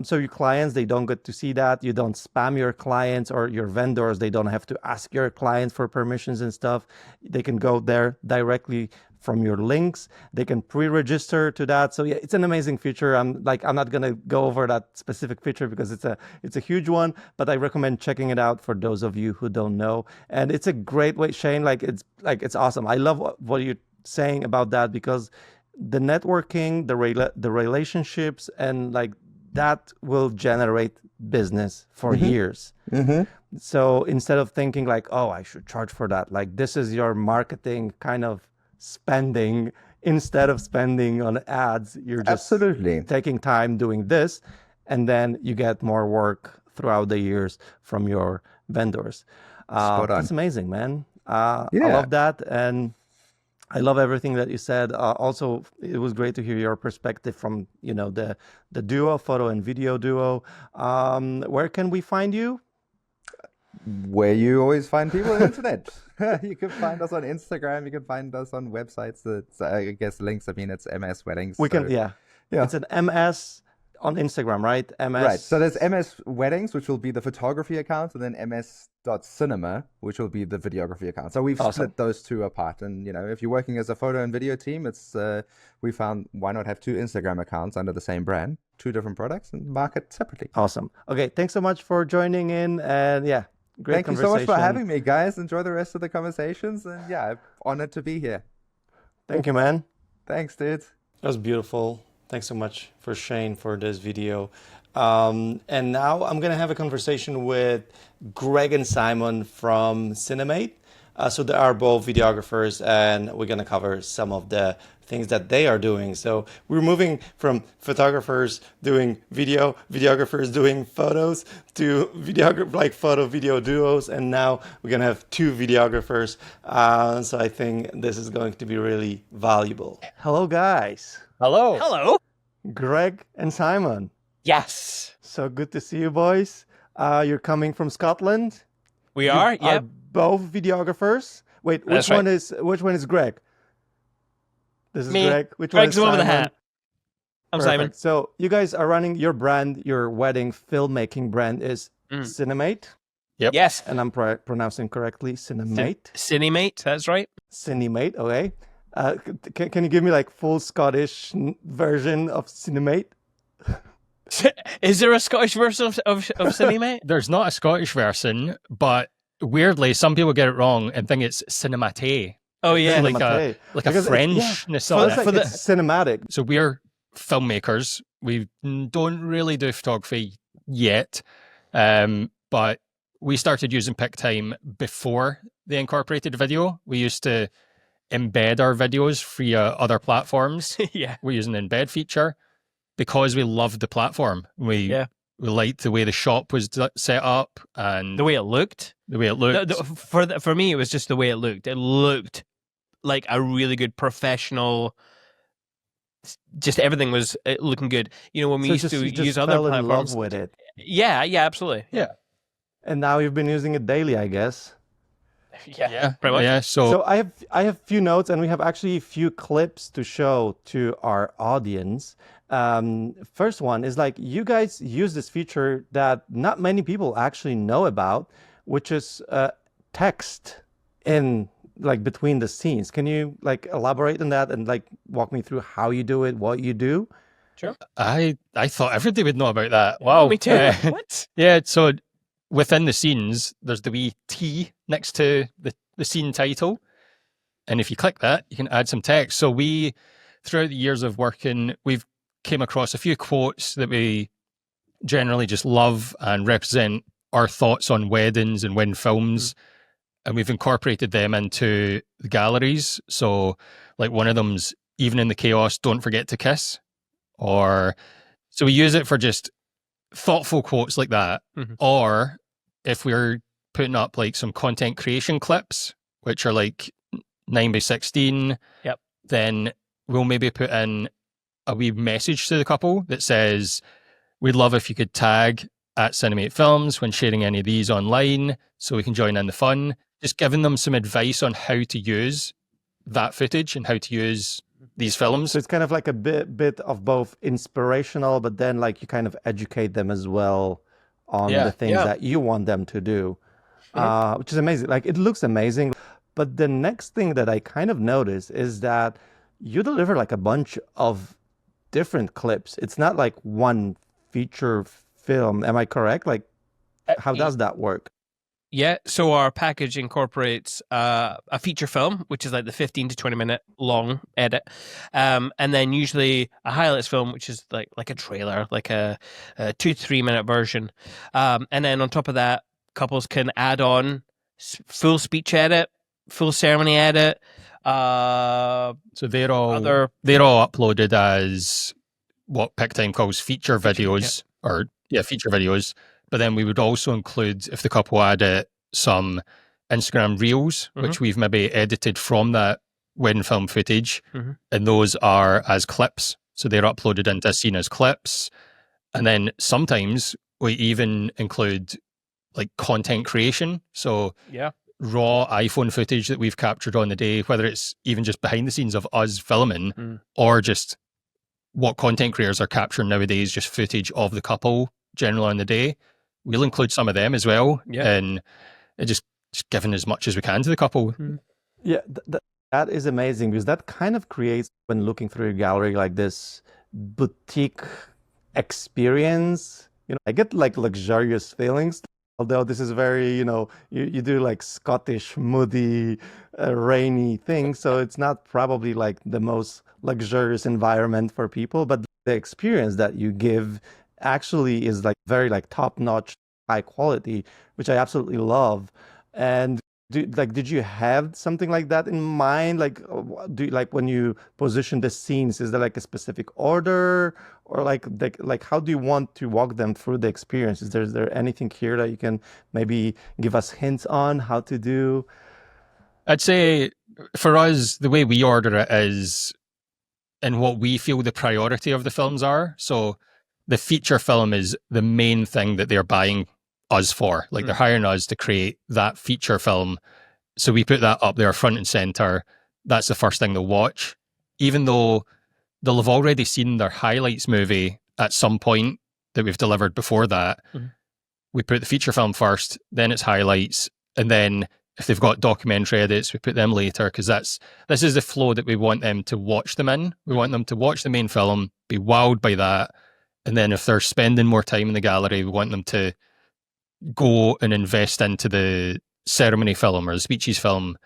So your clients, they don't get to see that. You don't spam your clients or your vendors. They don't have to ask your clients for permissions and stuff. They can go there directly from your links. They can pre-register to that. So yeah, it's an amazing feature. I'm not gonna go over that specific feature because it's a huge one, but I recommend checking it out for those of you who don't know. And it's a great way, Shane. It's awesome. I love what you're saying about that because the networking, the relationships, and like that will generate business for
Mm-hmm.
years.
Mm-hmm.
So instead of thinking like, oh, I should charge for that, like this is your marketing kind of spending. Instead of spending on ads, you're just
Absolutely.
taking time doing this, and then you get more work throughout the years from your vendors.
Spot
That's
on.
amazing, man. I
Yeah.
love that, and I love everything that you said. Also, it was great to hear your perspective from, the duo, photo and video duo. Where can we find you?
Where you always find people on the internet. You can find us on Instagram. You can find us on websites. It's, I guess links. I mean, it's MS Weddings.
We can,
So
yeah.
yeah,
It's an MS on Instagram, right?
Right. So there's
MS.
MS Weddings, which will be the photography account, and then ms.cinema, which will be the videography account. So we've
Awesome.
split those two apart. And, if you're working as a photo and video team, we found why not have two Instagram accounts under the same brand, two different products, and market separately.
Awesome. Okay, thanks so much for joining in, and yeah, great
Thank you so much for having me, guys. Enjoy the rest of the conversations, and yeah, I'm honored to be here.
Thank you, man.
Thanks, dude.
That was beautiful. Thanks so much for Shane for this video. And now I'm going to have a conversation with Greg and Simon from Cinemate. So they are both videographers, and we're going to cover some of the things that they are doing. So we're moving from photographers doing video, videographers doing photos, to photo video duos, and now we're going to have two videographers. So I think this is going to be really valuable. Hello, guys.
Hello.
Hello.
Greg and Simon.
Yes.
So good to see you, boys. You're coming from Scotland.
We are.
You
Yep.
both videographers. Wait,
That's
which one is Greg? This is
Me.
Greg. Which
Greg's the
one
one
is
with the
Simon?
hat. I'm
Perfect.
Simon.
So you guys are running your brand, your wedding filmmaking brand is Cinemate,
Yep.
Yes.
and I'm pronouncing correctly, Cinemate.
Cinemate. That's right.
Cinemate, okay. Can you give me like full Scottish version of Cinemate?
Is there a Scottish version of Cinemate?
There's not a Scottish version, but weirdly, some people get it wrong and think it's cinémate.
Oh yeah.
Like a
Cinemate.
like a
Because
Frenchness
So
of
it's
it.
like it's cinematic.
So we're filmmakers. We don't really do photography yet, but we started using Pic-Time before they incorporated video. We used to embed our videos via other platforms.
Yeah.
We're using the embed feature because we loved the platform. We liked the way the shop was set up and
The way it looked.
the way it looked.
For me, it was just the way it looked. It looked like a really good professional. Just everything was looking good. When we
So
used to
you just
use other
fell in
platforms.
love with it.
Yeah. Absolutely.
Yeah.
And now you've been using it daily, I guess.
Yeah. Pretty much.
Yeah.
So I have few notes, and we have actually a few clips to show to our audience. First one is like you guys use this feature that not many people actually know about, which is text in like between the scenes. Can you like elaborate on that and like walk me through how you do it, what you do?
Sure.
I thought everybody would know about that. Wow.
Me too. What?
Yeah. So within the scenes, there's the wee T next to the scene title. And if you click that, you can add some text. So we, throughout the years of working, we've came across a few quotes that we generally just love and represent our thoughts on weddings and wedding films. And we've incorporated them into the galleries. So like one of them's, even in the chaos, don't forget to kiss. So we use it for just thoughtful quotes like that. Or if we're putting up like some content creation clips, which are like 9:16, then we'll maybe put in a wee message to the couple that says, we'd love if you could tag at Cinemate Films when sharing any of these online so we can join in the fun. Just giving them some advice on how to use that footage and how to use these films.
So it's kind of like a bit of both inspirational, but then like you kind of educate them as well on the things that you want them to do, which is amazing. Like it looks amazing. But the next thing that I kind of noticed is that you deliver like a bunch of different clips. It's not like one feature film. Am I correct? Like how does that work?
Yeah, so our package incorporates a feature film, which is like the 15 to 20 minute long edit, and then usually a highlights film, which is like a trailer, like a 2 to 3 minute version, and then on top of that, couples can add on full speech edit, full ceremony edit.
So they're all uploaded as what Pic-Time calls feature videos, feature videos. But then we would also include, if the couple added some Instagram reels, which we've maybe edited from that wedding film footage, and those are as clips. So they're uploaded into a scene as clips. And then sometimes we even include like content creation. So raw iPhone footage that we've captured on the day, whether it's even just behind the scenes of us filming or just what content creators are capturing nowadays, just footage of the couple generally on the day. We'll include some of them as well,
Yeah.
and just giving as much as we can to the couple.
Yeah, that is amazing because that kind of creates, when looking through your gallery, like this boutique experience. I get like luxurious feelings. Although this is very, you do like Scottish, moody, rainy things, so it's not probably like the most luxurious environment for people, but the experience that you give actually is like very like top-notch, high quality, which I absolutely love. And did you have something like that in mind? Like, like when you position the scenes, is there like a specific order, or like how do you want to walk them through the experience? Is there anything here that you can maybe give us hints on how to do?
I'd say for us, the way we order it is in what we feel the priority of the films are. So the feature film is the main thing that they're buying us for. Like they're hiring us to create that feature film. So we put that up there front and center. That's the first thing they'll watch. Even though they'll have already seen their highlights movie at some point that we've delivered before that, we put the feature film first, then it's highlights, and then if they've got documentary edits, we put them later, because this is the flow that we want them to watch them in. We want them to watch the main film, be wowed by that, and then if they're spending more time in the gallery, we want them to go and invest into the ceremony film or the speeches film.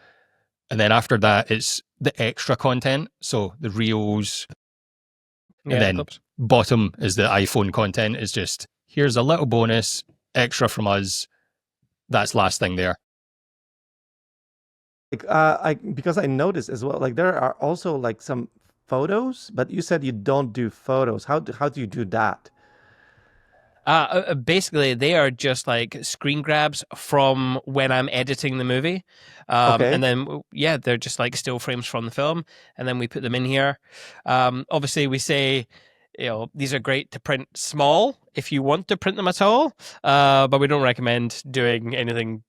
And then after that, it's the extra content. So the reels, and then bottom is the iPhone content. Is just, here's a little bonus extra from us. That's last thing there.
Like, because I noticed as well, like there are also like some photos, but you said you don't do photos. How do you do that?
Basically, they are just like screen grabs from when I'm editing the movie.
Okay.
And then, yeah, they're just like still frames from the film. And then we put them in here. Obviously, we say, these are great to print small if you want to print them at all. But we don't recommend doing anything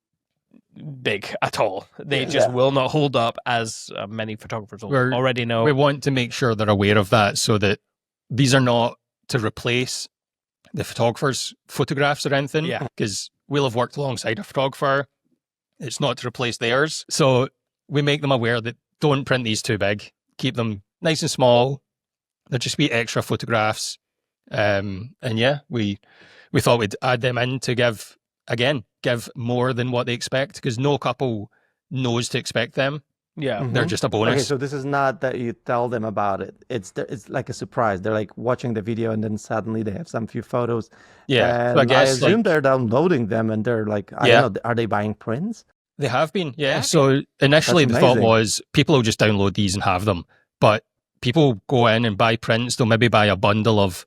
big at all. They just will not hold up, as many photographers already know.
We want to make sure they're aware of that, so that these are not to replace the photographer's photographs or anything, because we'll have worked alongside a photographer. It's not to replace theirs. So we make them aware that don't print these too big. Keep them nice and small. They'll just be extra photographs. And yeah, we thought we'd add them in to give more than what they expect, because no couple knows to expect them.
Yeah.
They're just a bonus.
Okay, so this is not that you tell them about it. It's like a surprise. They're like watching the video and then suddenly they have some few photos.
Yeah.
And
So I guess
assume they're downloading them and they're like, I don't know, are they buying prints?
They have been, yeah. So initially the thought was people will just download these and have them. But people go in and buy prints. They'll maybe buy a bundle of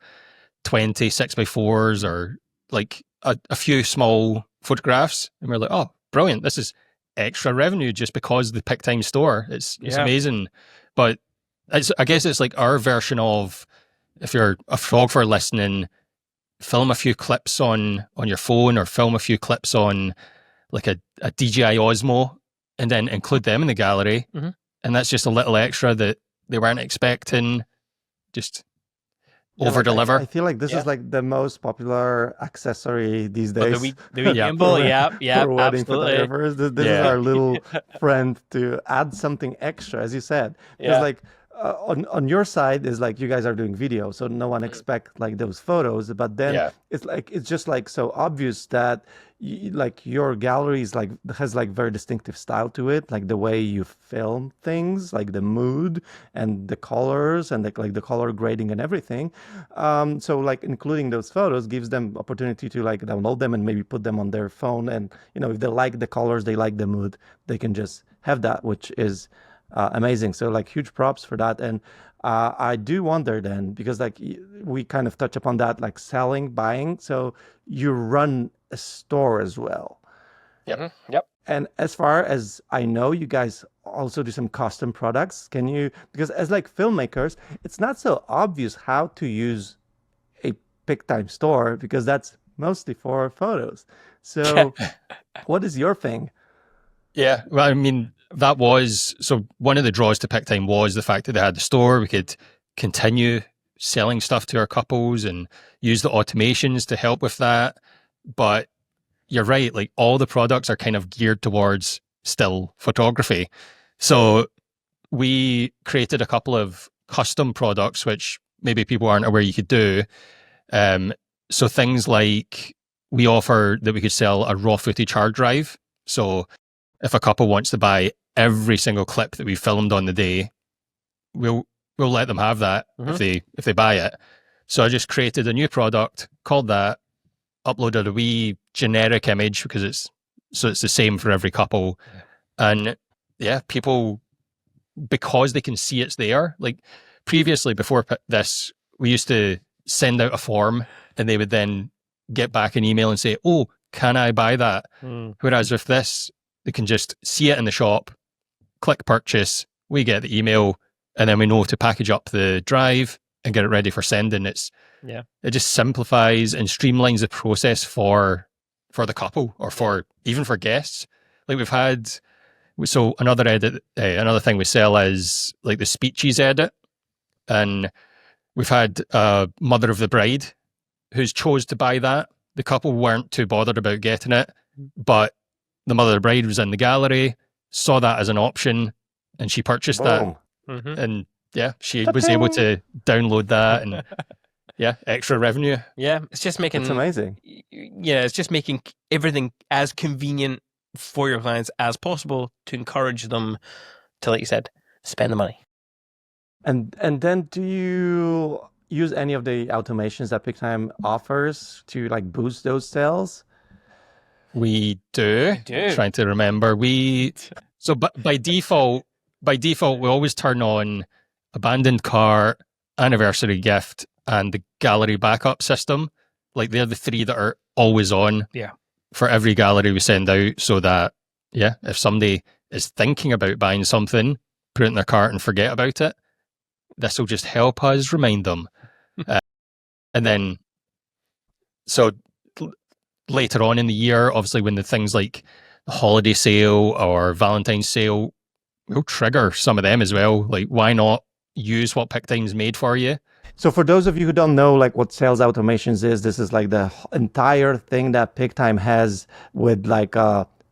20 6x4s or like a few small photographs. And we're like, oh, brilliant. This is extra revenue just because the Pic-Time store. It's amazing. But I guess it's like our version of, if you're a photographer listening, film a few clips on your phone, or film a few clips on like a DJI Osmo, and then include them in the gallery. And that's just a little extra that they weren't expecting. Just over deliver.
I feel like this is like the most popular accessory these days.
The gimbal, yeah,
for wedding
absolutely.
photographers. This is our little friend to add something extra, as you said. Because like on your side is like you guys are doing video, so no one expect like those photos. But then it's just like so obvious that like your gallery is like has like very distinctive style to it, like the way you film things, like the mood and the colors and like the color grading and everything. So like including those photos gives them opportunity to like download them and maybe put them on their phone, and if they like the colors, they like the mood, they can just have that, which is amazing. So like huge props for that. And I do wonder then, because like we kind of touch upon that, like selling, buying. So you run a store as well.
Yep.
And as far as I know, you guys also do some custom products. Can you, because as like filmmakers, it's not so obvious how to use a Pic-Time store, because that's mostly for photos. So what is your thing?
Yeah, well, I mean, so one of the draws to Pic-Time was the fact that they had the store. We could continue selling stuff to our couples and use the automations to help with that. But you're right, like all the products are kind of geared towards still photography. So we created a couple of custom products, which maybe people aren't aware you could do. So things like we offer that we could sell a raw footage hard drive. So if a couple wants to buy every single clip that we filmed on the day, we'll let them have that if they buy it. So I just created a new product called that, uploaded a wee generic image because it's the same for every couple. And yeah, people, because they can see it's there, like previously before this, we used to send out a form and they would then get back an email and say, oh, can I buy that? Whereas with this, they can just see it in the shop, click purchase, we get the email, and then we know to package up the drive and get it ready for sending. It just simplifies and streamlines the process for the couple or for even for guests. Like we've had, so another thing we sell is like the speeches edit, and we've had a mother of the bride who's chose to buy that. The couple weren't too bothered about getting it, but the mother of the bride was in the gallery, saw that as an option, and she purchased that. And yeah, she was able to download that, and yeah, extra revenue.
Yeah, it's just making
That's amazing.
Yeah, it's just making everything as convenient for your clients as possible to encourage them to, like you said, spend the money.
And then do you use any of the automations that Pic-Time offers to like boost those sales?
We do. Trying to remember. So by default, we always turn on abandoned cart, anniversary gift, and the gallery backup system. Like they're the three that are always on.
Yeah.
For every gallery we send out, so that if somebody is thinking about buying something, put it in their cart and forget about it, this will just help us remind them. And then, so later on in the year, obviously when the things like the holiday sale or Valentine's sale, we'll trigger some of them as well. Like, why not use what Pic-Time's made for you?
So for those of you who don't know like what sales automations is, this is like the entire thing that Pic-Time has with like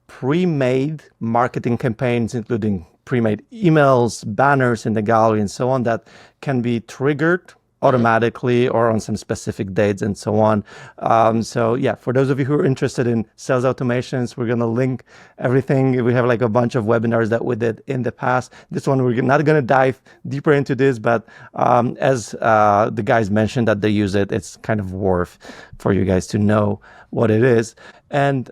pre-made marketing campaigns, including pre-made emails, banners in the gallery and so on, that can be triggered automatically or on some specific dates and so on. So yeah, for those of you who are interested in sales automations, we're going to link everything. We have like a bunch of webinars that we did in the past. This one, we're not going to dive deeper into this, but as the guys mentioned that they use it, it's kind of worth for you guys to know what it is. And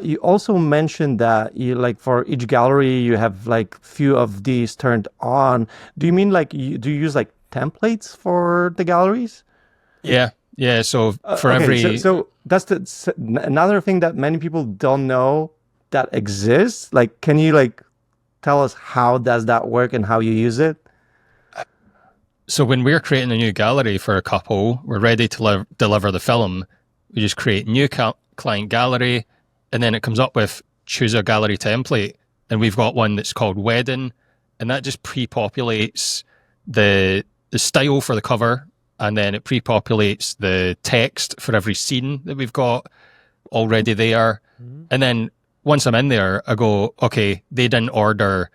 you also mentioned that you like for each gallery, you have like few of these turned on. Do you mean like, do you use like templates for the galleries?
Yeah. So for
okay,
every
so that's another thing that many people don't know that exists. Like, can you like tell us how does that work and how you use it?
So when we're creating a new gallery for a couple, we're ready to deliver the film. We just create new client gallery, and then it comes up with choose a gallery template, and we've got one that's called wedding, and that just pre-populates the style for the cover, and then it pre-populates the text for every scene that we've got already there. And then once I'm in there, I go, okay, they didn't order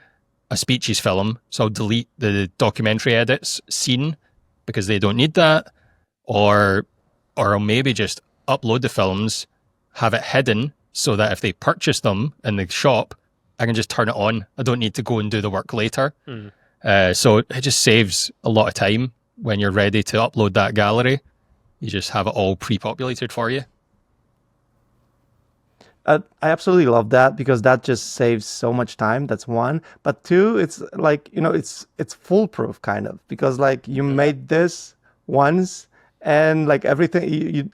a speeches film, so I'll delete the documentary edits scene because they don't need that, or I'll maybe just upload the films, have it hidden so that if they purchase them in the shop, I can just turn it on. I don't need to go and do the work later. So it just saves a lot of time when you're ready to upload that gallery. You just have it all pre-populated for you.
I absolutely love that because that just saves so much time. That's one. But two, it's like, it's foolproof kind of, because like you made this once and like everything,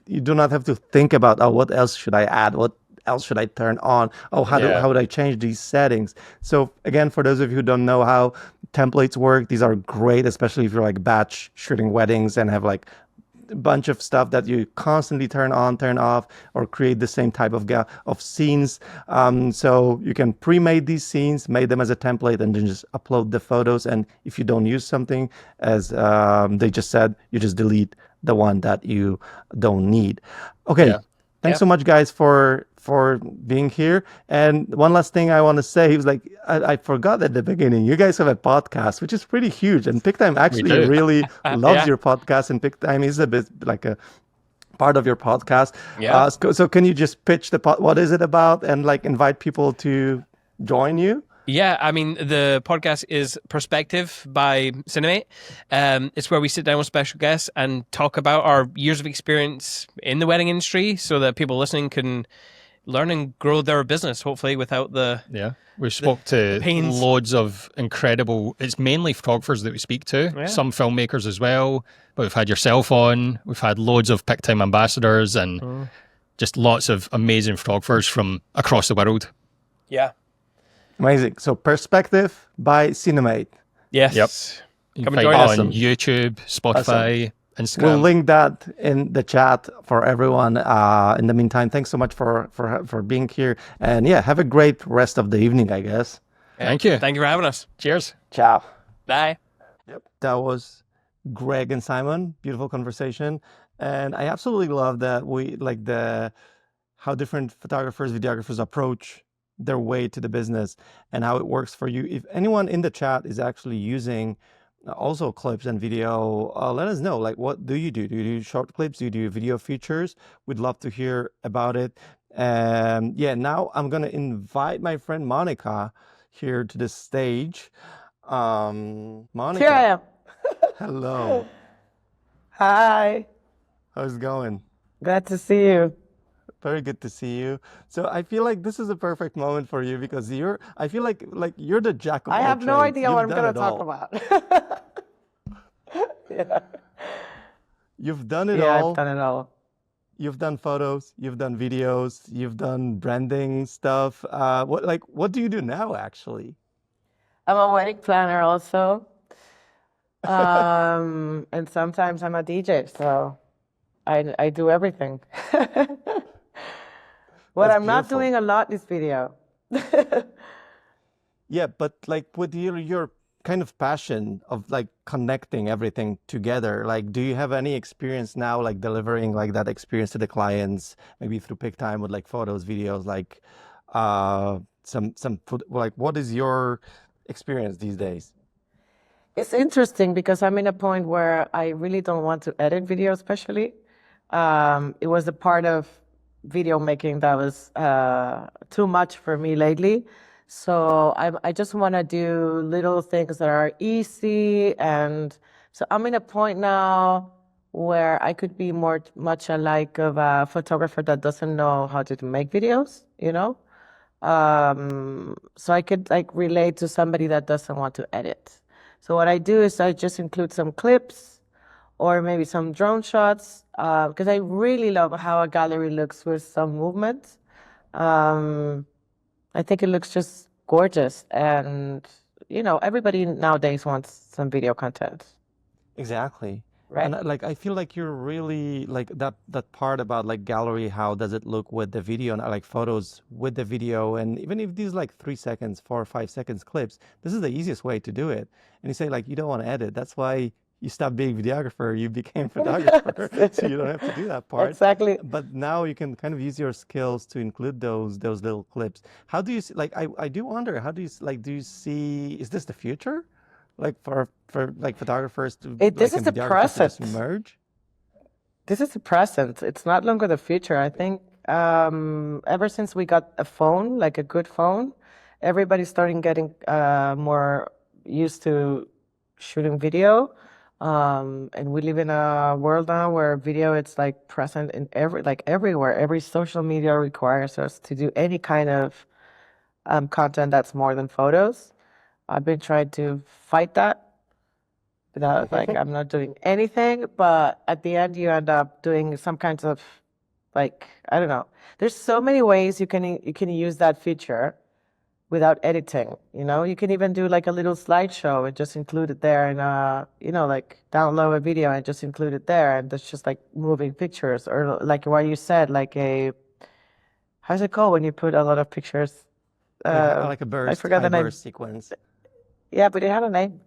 you do not have to think about, oh, what else should I add? What else should I turn on? Oh, how would I change these settings? So again, for those of you who don't know how templates work, these are great, especially if you're like batch shooting weddings and have like bunch of stuff that you constantly turn on, turn off, or create the same type of scenes. So you can pre-made these scenes, made them as a template, and then just upload the photos. And if you don't use something, as they just said, you just delete the one that you don't need. Okay.
Yeah.
Thanks so much, guys, for being here. And one last thing I want to say, he was like, I forgot at the beginning, you guys have a podcast, which is pretty huge. And Pic-Time actually
do.
really loves
Yeah.
your podcast, and Pic-Time is a bit like a part of your podcast.
Yeah.
So can you just pitch what is it about, and like invite people to join you?
Yeah, I mean, the podcast is Perspective by Cinemate. It's where we sit down with special guests and talk about our years of experience in the wedding industry so that people listening can learn and grow their business, hopefully, without the...
Yeah. We spoke to
pains.
loads of incredible, it's mainly photographers that we speak to,
Yeah.
some filmmakers as well, but we've had yourself on, we've had loads of Pic-Time ambassadors and just lots of amazing photographers from across the world.
Yeah.
Amazing. So Perspective by Cinemate.
Yes.
Yep. You
Come
can
and
find
join
it
us.
on YouTube, Spotify, Instagram.
We'll link that in the chat for everyone. In the meantime, thanks so much for being here, and yeah, have a great rest of the evening, I guess.
Thank you.
Thank you for having us.
Cheers.
Ciao.
Bye.
Yep, that was Greg and Simon. Beautiful conversation, and I absolutely love that we like how different photographers, videographers approach their way to the business and how it works for you. If anyone in the chat is actually using also clips and video, let us know. Like, what do you do? Do you do short clips? Do you do video features? We'd love to hear about it. Yeah, now I'm gonna invite my friend Monica here to the stage. Monica.
Here I am.
Hello.
Hi.
How's it going?
Glad to see you.
Very good to see you. So I feel like this is a perfect moment for you because I feel like you're the jack of
I
all
have no
trades.
idea
You've
what I'm
done
going
it
to talk
all.
about. Yeah.
You've done it
Yeah,
all.
I've done it all.
You've done photos, you've done videos, you've done branding stuff. What do you do now, actually?
I'm a wedding planner also. And sometimes I'm a DJ, so I do everything. What
That's
I'm not
beautiful.
doing a lot is video.
Yeah, but like with your kind of passion of like connecting everything together, like do you have any experience now like delivering like that experience to the clients, maybe through Pic-Time with like photos, videos, like like what is your experience these days?
It's interesting because I'm in a point where I really don't want to edit video, especially. It was a part of video making that was too much for me lately. So I just want to do little things that are easy. And so I'm in a point now where I could be much alike of a photographer that doesn't know how to make videos, you know? So I could like relate to somebody that doesn't want to edit. So what I do is I just include some clips or maybe some drone shots because I really love how a gallery looks with some movement. I think it looks just gorgeous, and you know, everybody nowadays wants some video content,
Exactly.
right?
And like I feel like you're really like that part about like gallery, how does it look with the video and like photos with the video, and even if these like 3 seconds, 4 or 5 seconds clips, this is the easiest way to do it. And you say like you don't want to edit, that's why you stopped being videographer, you became photographer, so you don't have to do that part.
Exactly.
But now you can kind of use your skills to include those little clips. How do you see, like I do wonder, how do you like do you see, is this the future? Like for like photographers to
This
like
is
and
the
videographers to just
present.
merge?
This is the present. It's not longer the future. I think ever since we got a phone, like a good phone, everybody's starting getting more used to shooting video. And we live in a world now where video it's like present in everywhere. Every social media requires us to do any kind of content that's more than photos. I've been trying to fight that. Without like I'm not doing anything, but at the end you end up doing some kinds of like I don't know. There's so many ways you can use that feature without editing. You can even do like a little slideshow and just include it there, and like download a video and just include it there, and that's just like moving pictures, or like what you said, like how's it called when you put a lot of pictures?
Like a
I
burst,
forgot
high
the name.
burst sequence.
Yeah, but it had a name.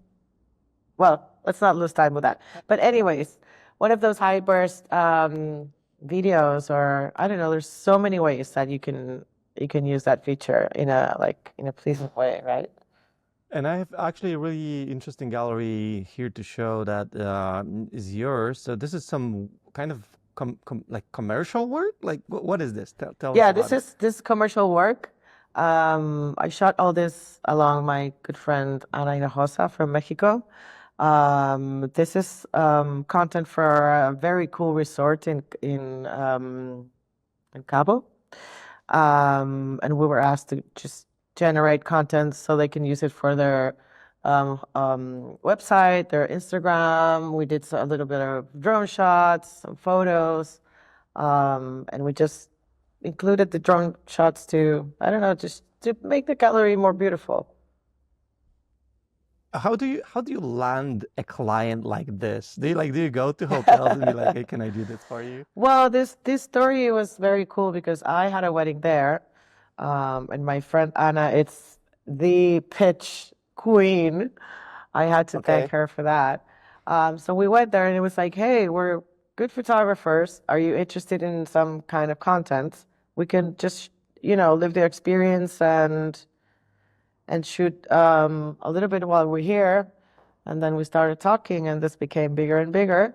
Well, let's not lose time with that. But anyways, one of those high burst videos, or I don't know, there's so many ways that you can use that feature in a pleasant way, right?
And I have actually a really interesting gallery here to show that is yours. So this is some kind of like commercial work. Like what is this? Tell us
Yeah,
about it.
this is commercial work. I shot all this along my good friend Ana Hinojosa from Mexico. This is content for a very cool resort in Cabo. And we were asked to just generate content so they can use it for their website, their Instagram. We did a little bit of drone shots, some photos, and we just included the drone shots to, I don't know, just to make the gallery more beautiful.
How do you land a client like this? Do you go to hotels and be like, hey, can I do this for you?
Well, this story was very cool because I had a wedding there, and my friend Anna, it's the pitch queen. I had to thank
Okay.
her for that. So we went there, and it was like, hey, we're good photographers. Are you interested in some kind of content? We can just, live the experience and shoot a little bit while we're here. And then we started talking, and this became bigger and bigger.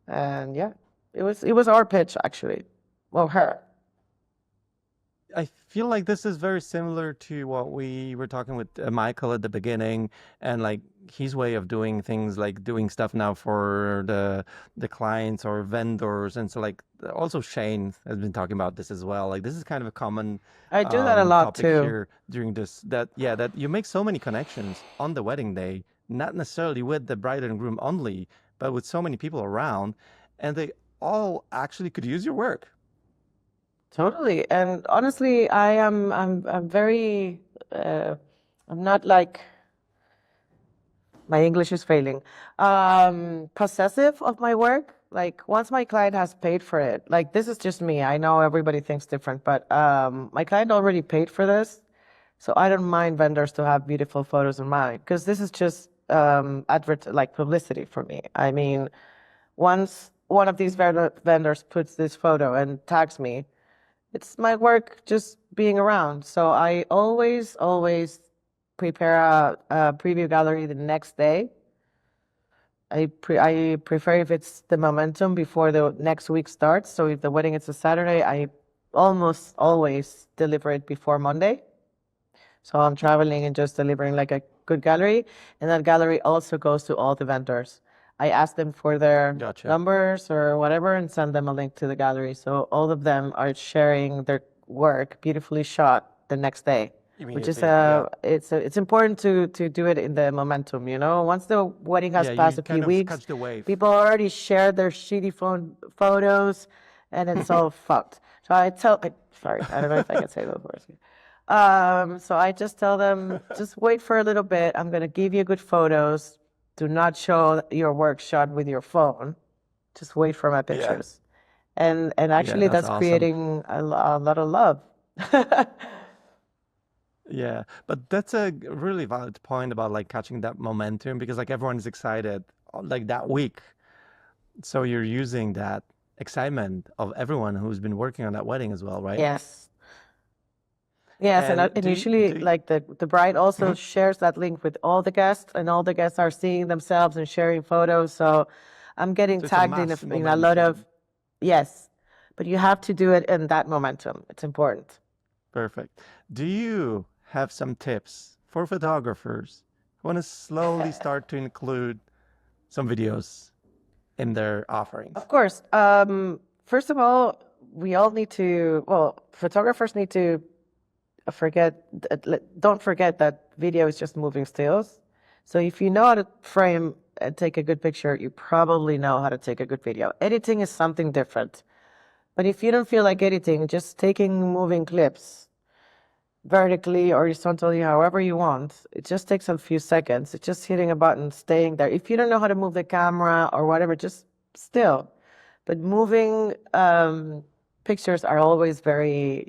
And yeah, it was our pitch actually. Well, her.
I feel like this is very similar to what we were talking with Michael at the beginning, and like his way of doing things, like doing stuff now for the clients or vendors, and so like also Shane has been talking about this as well. Like this is kind of a common
I do that a lot
topic
too.
here during this. That yeah, that you make so many connections on the wedding day, not necessarily with the bride and groom only, but with so many people around, and they all actually could use your work.
Totally. And honestly, I'm very I'm not like, my English is failing. Possessive of my work. Like once my client has paid for it, like this is just me. I know everybody thinks different, but my client already paid for this, so I don't mind vendors to have beautiful photos of mine because this is just like publicity for me. I mean, once one of these vendors puts this photo and tags me, it's my work just being around. So I always prepare a preview gallery the next day. I prefer if it's the momentum before the next week starts. So if the wedding is a Saturday, I almost always deliver it before Monday. So I'm traveling and just delivering like a good gallery. And that gallery also goes to all the vendors. I ask them for their
Gotcha.
numbers or whatever and send them a link to the gallery. So all of them are sharing their work beautifully shot the next day, which is
Immediately. Yeah.
it's important to do it in the momentum, Once the wedding has
Yeah,
passed
you
a few
kind of
weeks,
catch the wave.
people already shared their shitty phone photos and it's all fucked. So sorry, I don't know if I can say those words. So I just tell them, just wait for a little bit. I'm gonna give you good photos. Do not show your work shot with your phone. Just wait for my
Yeah.
pictures. And
Yeah,
actually
that's
that's
awesome.
creating a lot of love.
Yeah, but that's a really valid point about like catching that momentum because like everyone is excited like that week. So you're using that excitement of everyone who's been working on that wedding as well, right?
Yes. Yes, and,
And
and usually like the bride also
Mhm.
shares that link with all the guests, and all the guests are seeing themselves and sharing photos. So I'm getting
So it's a
tagged in
mass
in a lot of,
momentum.
yes, but you have to do it in that momentum. It's important.
Perfect. Do you have some tips for photographers who want to slowly start to include some videos in their offerings?
Of course. First of all, we all need to, well, photographers need to don't forget that video is just moving stills. So if you know how to frame and take a good picture, you probably know how to take a good video. Editing is something different. But if you don't feel like editing, just taking moving clips, vertically, horizontally, however you want. It just takes a few seconds. It's just hitting a button, staying there. If you don't know how to move the camera or whatever, just still. But moving pictures are always very,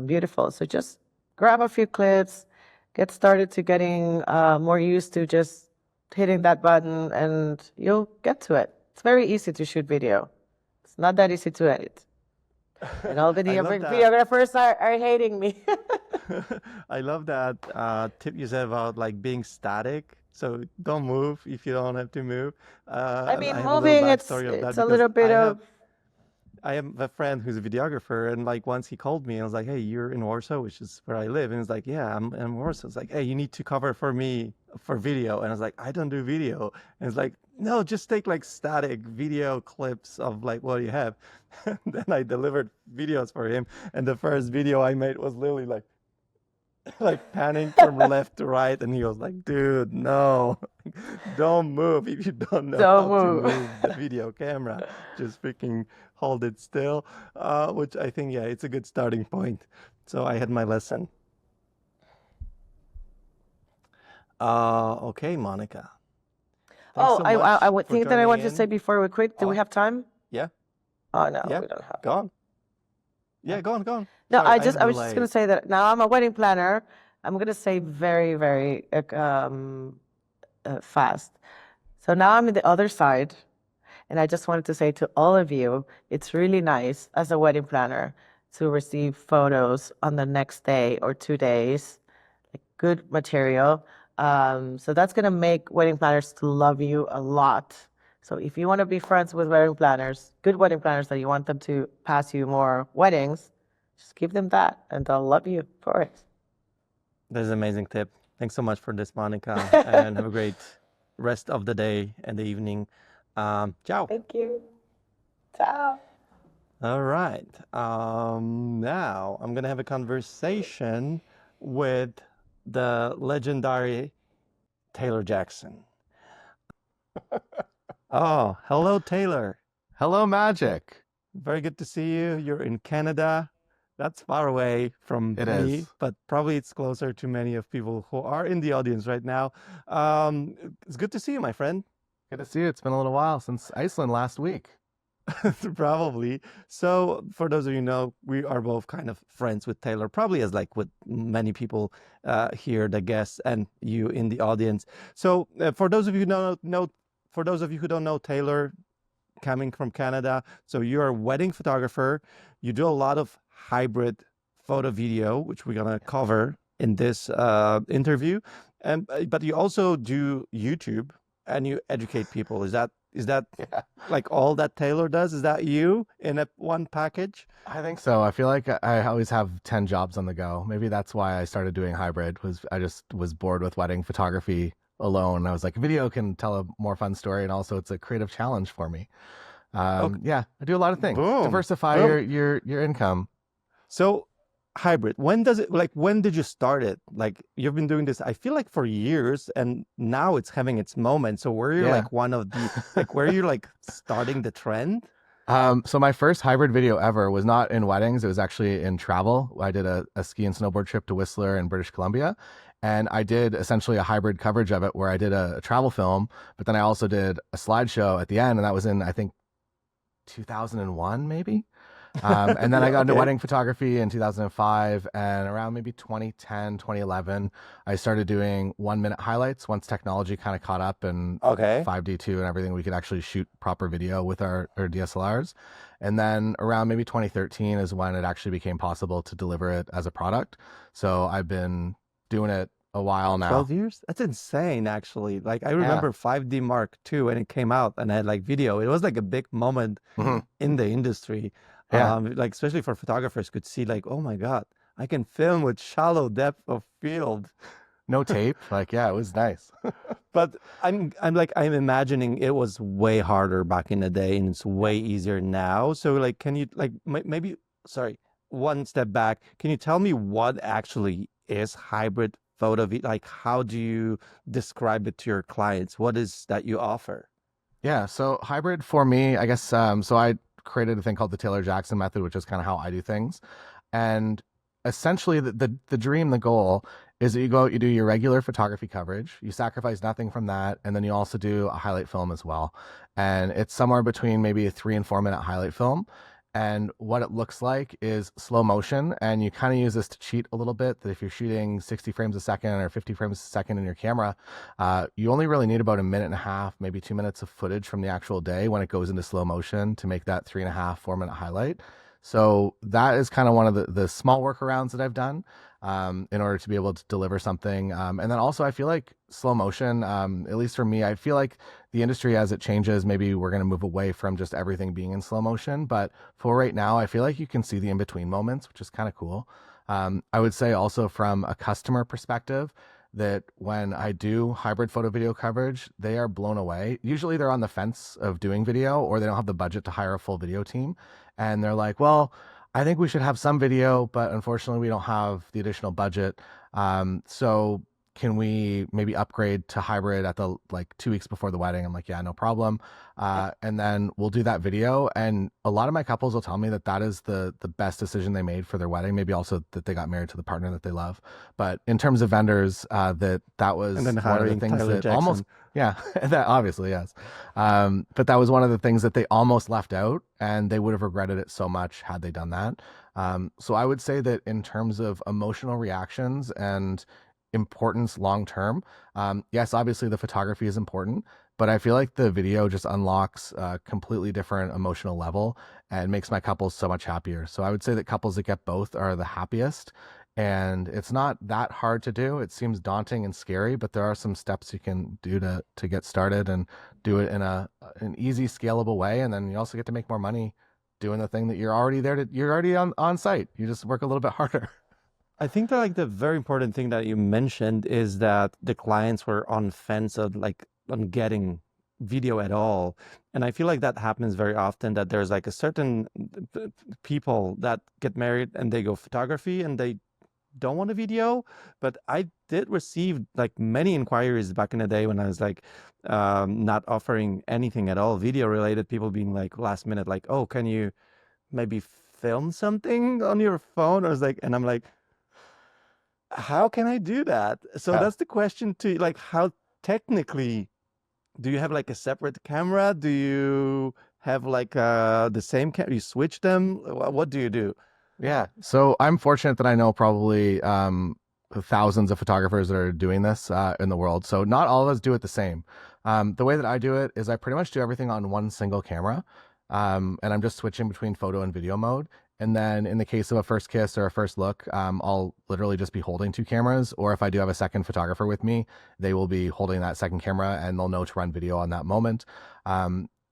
beautiful. So just grab a few clips, get started to getting more used to just hitting that button, and you'll get to it. It's very easy to shoot video. It's not that easy to edit. And all the
I love that.
videographers are hating me.
I love that tip you said about like being static. So don't move if you don't have to move.
I
And
mean,
I have a little
moving, it's
backstory of that
it's a
because
little bit of
I have a friend who's a videographer, and like once he called me, I was like, "Hey, you're in Warsaw, which is where I live." And he's like, "Yeah, I'm in Warsaw." It's like, "Hey, you need to cover for me for video." And I was like, "I don't do video." And it's like, "No, just take like static video clips of like what you have." And then I delivered videos for him, and the first video I made was literally like like panning from left to right, and he was like, "Dude, no, don't move if you don't know
don't
how to
move.
move the video camera. Just freaking hold it still." Which I think, yeah, it's a good starting point. So I had my lesson. Okay, Monica. Thanks
Oh,
so
I
much
would
for
think that I
joining
wanted to say
in.
before we quit, do we
Oh,
have time?
yeah,
Oh, no,
yeah,
we don't have.
go on. Yeah, go on, go on.
No,
Sorry, I
I
have
was just gonna
delay.
say that now I'm a wedding planner. I'm gonna say very, very fast. So now I'm in the other side, and I just wanted to say to all of you, it's really nice as a wedding planner to receive photos on the next day or 2 days, like good material. So that's gonna make wedding planners to love you a lot. So if you want to be friends with wedding planners, good wedding planners that you want them to pass you more weddings, just give them that, and they'll love you for it.
That's an amazing tip. Thanks so much for this, Monica, and have a great rest of the day and the evening. Ciao.
Thank you. Ciao.
All right. Now I'm gonna have a conversation with the legendary Taylor Jackson. Oh, hello, Taylor.
Hello, Magic.
Very good to see you. You're in Canada. That's far away from
It
me,
is.
but probably it's closer to many of people who are in the audience right now. It's good to see you, my friend.
Good to see you. It's been a little while since Iceland last week.
Probably. So, for those of you who know, we are both kind of friends with Taylor, probably as like with many people here, the guests, and you in the audience. So, for those of you who don't know, for those of you who don't know Taylor, coming from Canada, so you're a wedding photographer. You do a lot of hybrid photo video, which we're gonna cover in this interview, and but you also do YouTube and you educate people. Is that
Yeah,
like all that Taylor does? Is that you in a one package?
I think so. I feel like I always have 10 jobs on the go. Maybe that's why I started doing hybrid, was I just was bored with wedding photography alone. I was like, video can tell a more fun story, and also it's a creative challenge for me.
Okay.
Yeah, I do a lot of things.
Boom.
Diversify
Boom.
your income.
So hybrid, when did you start it? Like you've been doing this, I feel like for years, and now it's having its moment. So were you
Yeah.
like one of the like were you like starting the trend?
So my first hybrid video ever was not in weddings. It was actually in travel. I did a ski and snowboard trip to Whistler in British Columbia. And I did essentially a hybrid coverage of it where I did a travel film, but then I also did a slideshow at the end. And that was in, I think, 2001, maybe. And then I got into
Okay.
wedding photography in 2005, and around maybe 2010, 2011, I started doing 1 minute highlights once technology kind of caught up and
Okay.
5D2 and everything, we could actually shoot proper video with our DSLRs. And then around maybe 2013 is when it actually became possible to deliver it as a product. So I've been doing it a while now.
12 years? That's insane, actually. Like I remember 5D Mark II when it came out and I had like video. It was like a big moment
Mhm.
in the industry.
Yeah.
Like especially for photographers could see like, oh my God, I can film with shallow depth of field.
No tape. Like, yeah, it was nice.
But I'm imagining it was way harder back in the day and it's way easier now. So like, can you like maybe, sorry, one step back, can you tell me what actually is hybrid photo? Like, how do you describe it to your clients? What is that you offer?
Yeah, so hybrid for me, I guess, so I created a thing called the Taylor Jackson method, which is kind of how I do things. And essentially the dream, the goal is that you go out, you do your regular photography coverage, you sacrifice nothing from that, and then you also do a highlight film as well. And it's somewhere between maybe a 3 and 4 minute highlight film. And what it looks like is slow motion. And you kind of use this to cheat a little bit, that if you're shooting 60 frames a second or 50 frames a second in your camera, you only really need about a minute and a half, maybe 2 minutes of footage from the actual day when it goes into slow motion to make that 3.5, 4 minute highlight. So that is kind of one of the small workarounds that I've done in order to be able to deliver something. And then also, I feel like slow motion, at least for me, I feel like the industry as it changes, maybe we're going to move away from just everything being in slow motion. But for right now, I feel like you can see the in between moments, which is kind of cool. I would say also from a customer perspective, that when I do hybrid photo video coverage, they are blown away. Usually they're on the fence of doing video, or they don't have the budget to hire a full video team. And they're like, well, I think we should have some video, but unfortunately we don't have the additional budget. So can we maybe upgrade to hybrid at the 2 weeks before the wedding? I'm like, yeah, no problem. And then we'll do that video. And a lot of my couples will tell me that that is the best decision they made for their wedding. Maybe also that they got married to the partner that they love. But in terms of vendors, that was
And then
one of the
hiring
things
Tyler
that
Jackson.
almost, yeah, that obviously, yes. But that was one of the things that they almost left out, and they would have regretted it so much had they done that. So I would say that in terms of emotional reactions and importance long term, yes, obviously the photography is important, but I feel like the video just unlocks a completely different emotional level and makes my couples so much happier. So I would say that couples that get both are the happiest. And it's not that hard to do. It seems daunting and scary, but there are some steps you can do to get started and do it in an easy, scalable way. And then you also get to make more money doing the thing that you're already on site. You just work a little bit harder.
I think that the very important thing that you mentioned is that the clients were on fence of on getting video at all. And I feel like that happens very often, that there's a certain people that get married and they go photography and they don't want a video. But I did receive many inquiries back in the day when I was not offering anything at all video related, people being last minute, oh, can you maybe film something on your phone? I was and I'm like, how can I do that? So that's the question to how technically do you have a separate camera? Do you have the same camera? You switch them? What do you do?
Yeah. So I'm fortunate that I know probably thousands of photographers that are doing this in the world. So not all of us do it the same. The way that I do it is I pretty much do everything on one single camera. And I'm just switching between photo and video mode. And then in the case of a first kiss or a first look, I'll literally just be holding two cameras. Or if I do have a second photographer with me, they will be holding that second camera and they'll know to run video on that moment.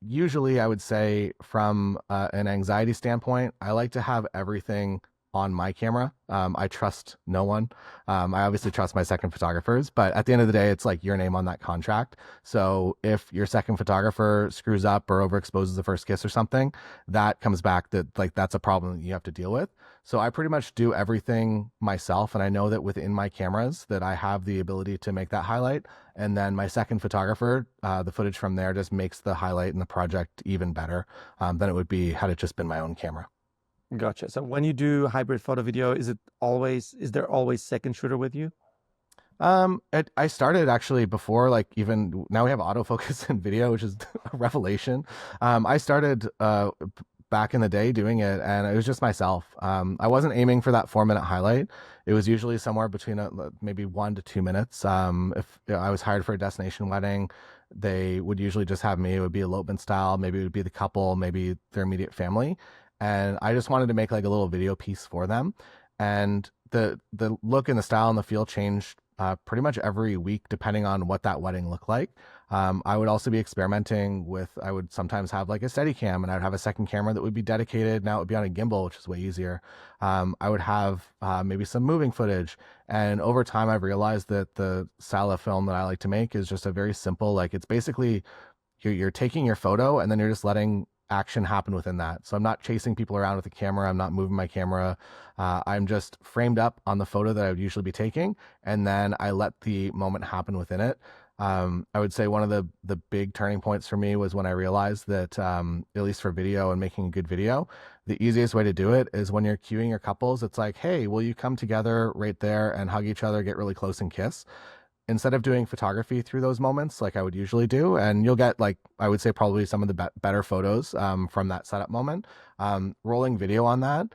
Usually I would say from an anxiety standpoint, I like to have everything on my camera. I trust no one. I obviously trust my second photographers, but at the end of the day, it's your name on that contract. So if your second photographer screws up or overexposes the first kiss or something, that comes back that that's a problem that you have to deal with. So I pretty much do everything myself. And I know that within my cameras that I have the ability to make that highlight. And then my second photographer, the footage from there just makes the highlight and the project even better than it would be had it just been my own camera.
Gotcha. So when you do hybrid photo video, is there always second shooter with you?
I started actually before, even now we have autofocus in video, which is a revelation. I started back in the day doing it, and it was just myself. I wasn't aiming for that 4-minute highlight. It was usually somewhere between maybe 1 to 2 minutes. If I was hired for a destination wedding, they would usually just have me. It would be elopement style. Maybe it would be the couple, maybe their immediate family. And I just wanted to make a little video piece for them. And the look and the style and the feel changed pretty much every week, depending on what that wedding looked like. I would also be experimenting with, I would sometimes have a steady cam, and I'd have a second camera that would be dedicated. Now it would be on a gimbal, which is way easier. I would have maybe some moving footage. And over time, I've realized that the style of film that I like to make is just a very simple, it's basically you're taking your photo and then you're just letting action happen within that. So I'm not chasing people around with the camera. I'm not moving my camera. I'm just framed up on the photo that I would usually be taking. And then I let the moment happen within it. I would say one of the big turning points for me was when I realized that, at least for video and making a good video, the easiest way to do it is when you're queuing your couples. It's like, hey, will you come together right there and hug each other, get really close and kiss? Instead of doing photography through those moments like I would usually do, and you'll get, like, I would say probably some of the better photos from that setup moment. Rolling video on that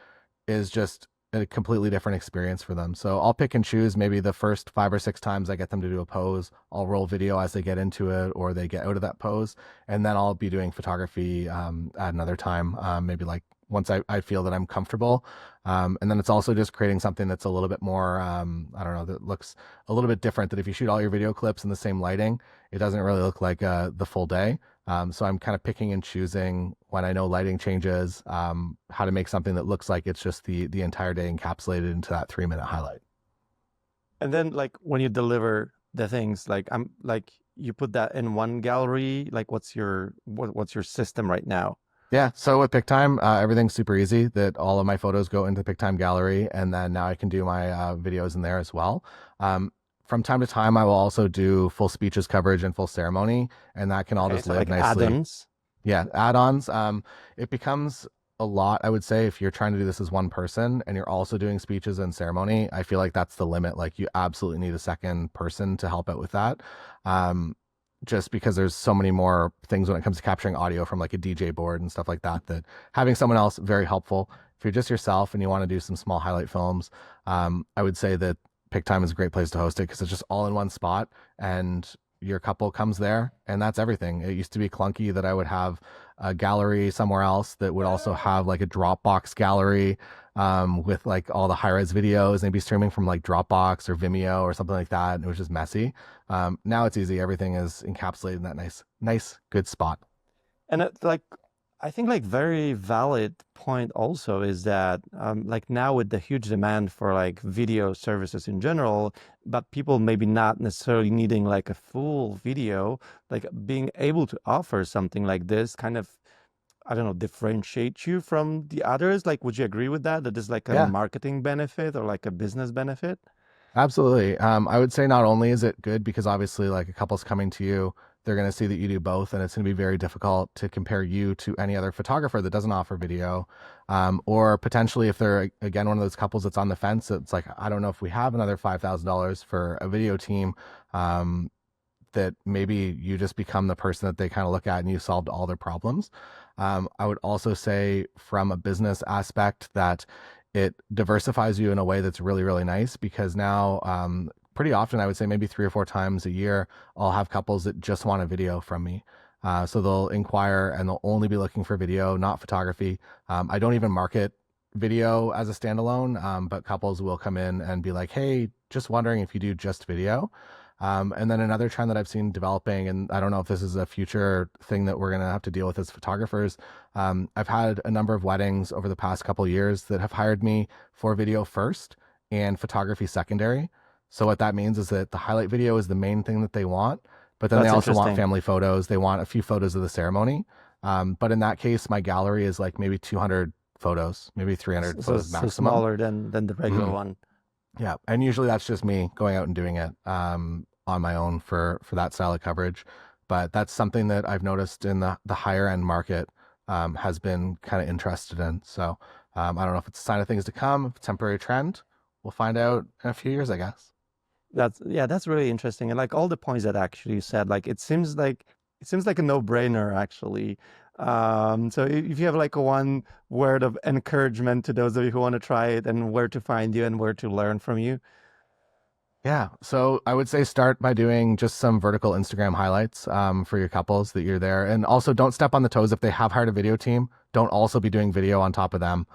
is just a completely different experience for them. So I'll pick and choose. Maybe the first 5 or 6 times I get them to do a pose, I'll roll video as they get into it or they get out of that pose, and then I'll be doing photography at another time, maybe like once I feel that I'm comfortable. And then it's also just creating something that's a little bit more, I don't know, that looks a little bit different. That if you shoot all your video clips in the same lighting, it doesn't really look like the full day. So I'm kind of picking and choosing when I know lighting changes, how to make something that looks like it's just the entire day encapsulated into that 3-minute highlight.
And then like when you deliver the things, like I'm like you put that in one gallery, like what's your system right now?
Yeah, so with Pic-Time, everything's super easy. That all of my photos go into the Pic-Time gallery, and then now I can do my videos in there as well. From time to time, I will also do full speeches coverage and full ceremony, and that can all
Okay,
just
so
live
like
nicely.
add-ons.
Yeah, add-ons. It becomes a lot, I would say, if you're trying to do this as one person and you're also doing speeches and ceremony. I feel like that's the limit. Like, you absolutely need a second person to help out with that. Just because there's so many more things when it comes to capturing audio from like a DJ board and stuff like that, that having someone else very helpful. If you're just yourself and you want to do some small highlight films, I would say that Pic-Time is a great place to host it because it's just all in one spot and your couple comes there and that's everything. It used to be clunky that I would have a gallery somewhere else that would also have like a Dropbox gallery with like all the high-res videos, maybe streaming from like Dropbox or Vimeo or something like that. And it was just messy. Now it's easy. Everything is encapsulated in that nice, good spot.
And like I think like very valid point also is that like now with the huge demand for like video services in general, but people maybe not necessarily needing like a full video, like being able to offer something like this kind of, I don't know, differentiate you from the others. Like, would you agree with that? That is like a
Yeah.
marketing benefit or like a business benefit?
Absolutely. I would say not only is it good because obviously like a couple's coming to you, they're going to see that you do both, and it's going to be very difficult to compare you to any other photographer that doesn't offer video. Or potentially if they're, again, one of those couples that's on the fence, it's like, I don't know if we have another $5,000 for a video team, that maybe you just become the person that they kind of look at and you solved all their problems. I would also say from a business aspect that it diversifies you in a way that's really, really nice because now, pretty often, I would say maybe 3 or 4 times a year, I'll have couples that just want a video from me. So they'll inquire and they'll only be looking for video, not photography. I don't even market video as a standalone, but couples will come in and be like, hey, just wondering if you do just video. And then another trend that I've seen developing, and I don't know if this is a future thing that we're going to have to deal with as photographers. I've had a number of weddings over the past couple of years that have hired me for video first and photography secondary. So what that means is that the highlight video is the main thing that they want, but then
That's
they also want
interesting.
family photos. They want a few photos of the ceremony. But in that case, my gallery is like maybe 200 photos, maybe 300
So
photos
it's so
maximum.
smaller than the regular
Mhm.
one.
Yeah, and usually that's just me going out and doing it on my own for that style of coverage. But that's something that I've noticed in the higher end market has been kind of interested in. So I don't know if it's a sign of things to come, if it's a temporary trend. We'll find out in a few years, I guess.
That's really interesting. And like all the points that actually you said, like it seems like a no-brainer actually. So if you have like one word of encouragement to those of you who want to try it and where to find you and where to learn from you.
Yeah, so I would say start by doing just some vertical Instagram highlights for your couples that you're there. And also don't step on the toes if they have hired a video team. Don't also be doing video on top of them.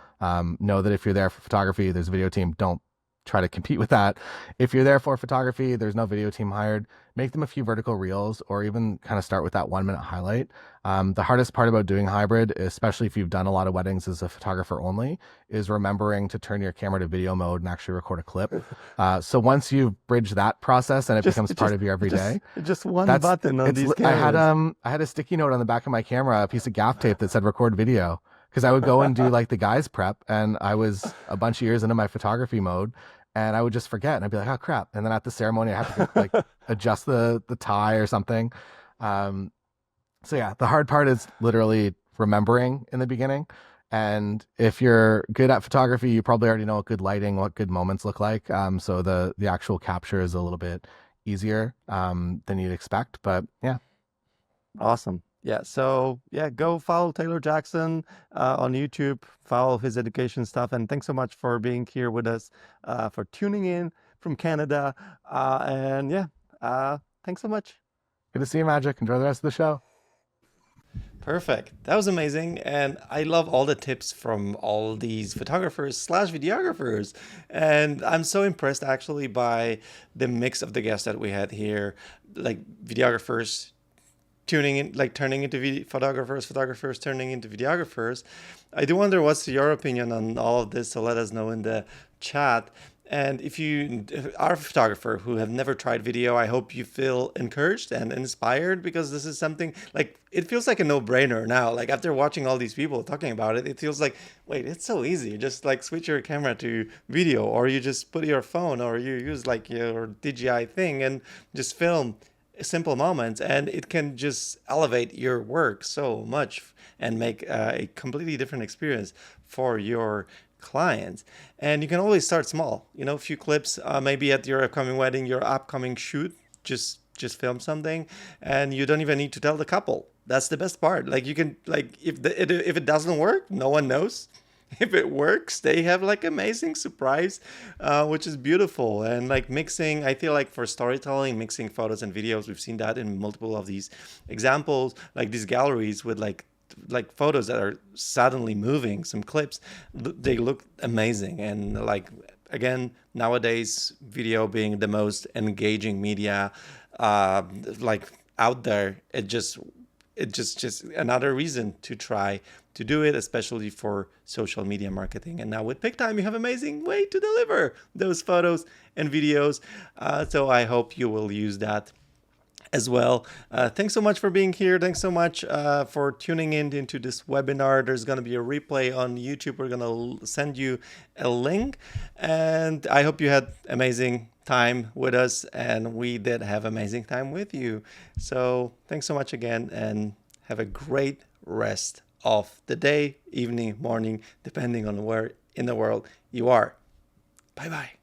Know that if you're there for photography, there's a video team. Don't try to compete with that. If you're there for photography, there's no video team hired. Make them a few vertical reels or even kind of start with that 1 minute highlight. The hardest part about doing hybrid, especially if you've done a lot of weddings as a photographer only, is remembering to turn your camera to video mode and actually record a clip. So once you've bridged that process and it becomes part of your everyday,
Just one
that's
button on
it's.
these
I had
cameras.
I had a sticky note on the back of my camera, a piece of gaff tape that said record video. Because I would go and do like the guys prep, and I was a bunch of years into my photography mode, and I would just forget, and I'd be like, oh crap! And then at the ceremony, I have to like adjust the tie or something. So yeah, the hard part is literally remembering in the beginning, And if you're good at photography, you probably already know what good lighting, what good moments look like. So the actual capture is a little bit easier than you'd expect. But yeah.
Awesome. Yeah. So yeah, go follow Taylor Jackson on YouTube, follow his education stuff. And thanks so much for being here with us, for tuning in from Canada. And yeah, thanks so much.
Good to see you, Magic. Enjoy the rest of the show.
Perfect. That was amazing. And I love all the tips from all these photographers slash videographers. And I'm so impressed actually by the mix of the guests that we had here, like videographers tuning in, like turning into photographers, photographers turning into videographers. I do wonder what's your opinion on all of this, so let us know in the chat. And if you are a photographer who have never tried video, I hope you feel encouraged and inspired, because this is something like, it feels like a no-brainer now. Like after watching all these people talking about it, it feels like, wait, it's so easy. Just like switch your camera to video, or you just put your phone, or you use like your DJI thing and just film simple moments, and it can just elevate your work so much and make a completely different experience for your clients. And you can always start small, you know, a few clips, maybe at your upcoming wedding, your upcoming shoot, just film something, and you don't even need to tell the couple. That's the best part. Like you can, like if it doesn't work, no one knows. If it works, they have like amazing surprise, which is beautiful. And like mixing, I feel like for storytelling, mixing photos and videos, we've seen that in multiple of these examples, like these galleries with like photos that are suddenly moving, some clips, they look amazing. And like again, nowadays video being the most engaging media like out there, just another reason to try to do it, especially for social media marketing. And now with Pic-Time, you have amazing way to deliver those photos and videos. So I hope you will use that as well. Thanks so much for being here. Thanks so much for tuning in into this webinar. There's going to be a replay on YouTube. We're going to send you a link. And I hope you had amazing time with us, and we did have amazing time with you. So thanks so much again, and have a great rest of the day, evening, morning, depending on where in the world you are. Bye-bye.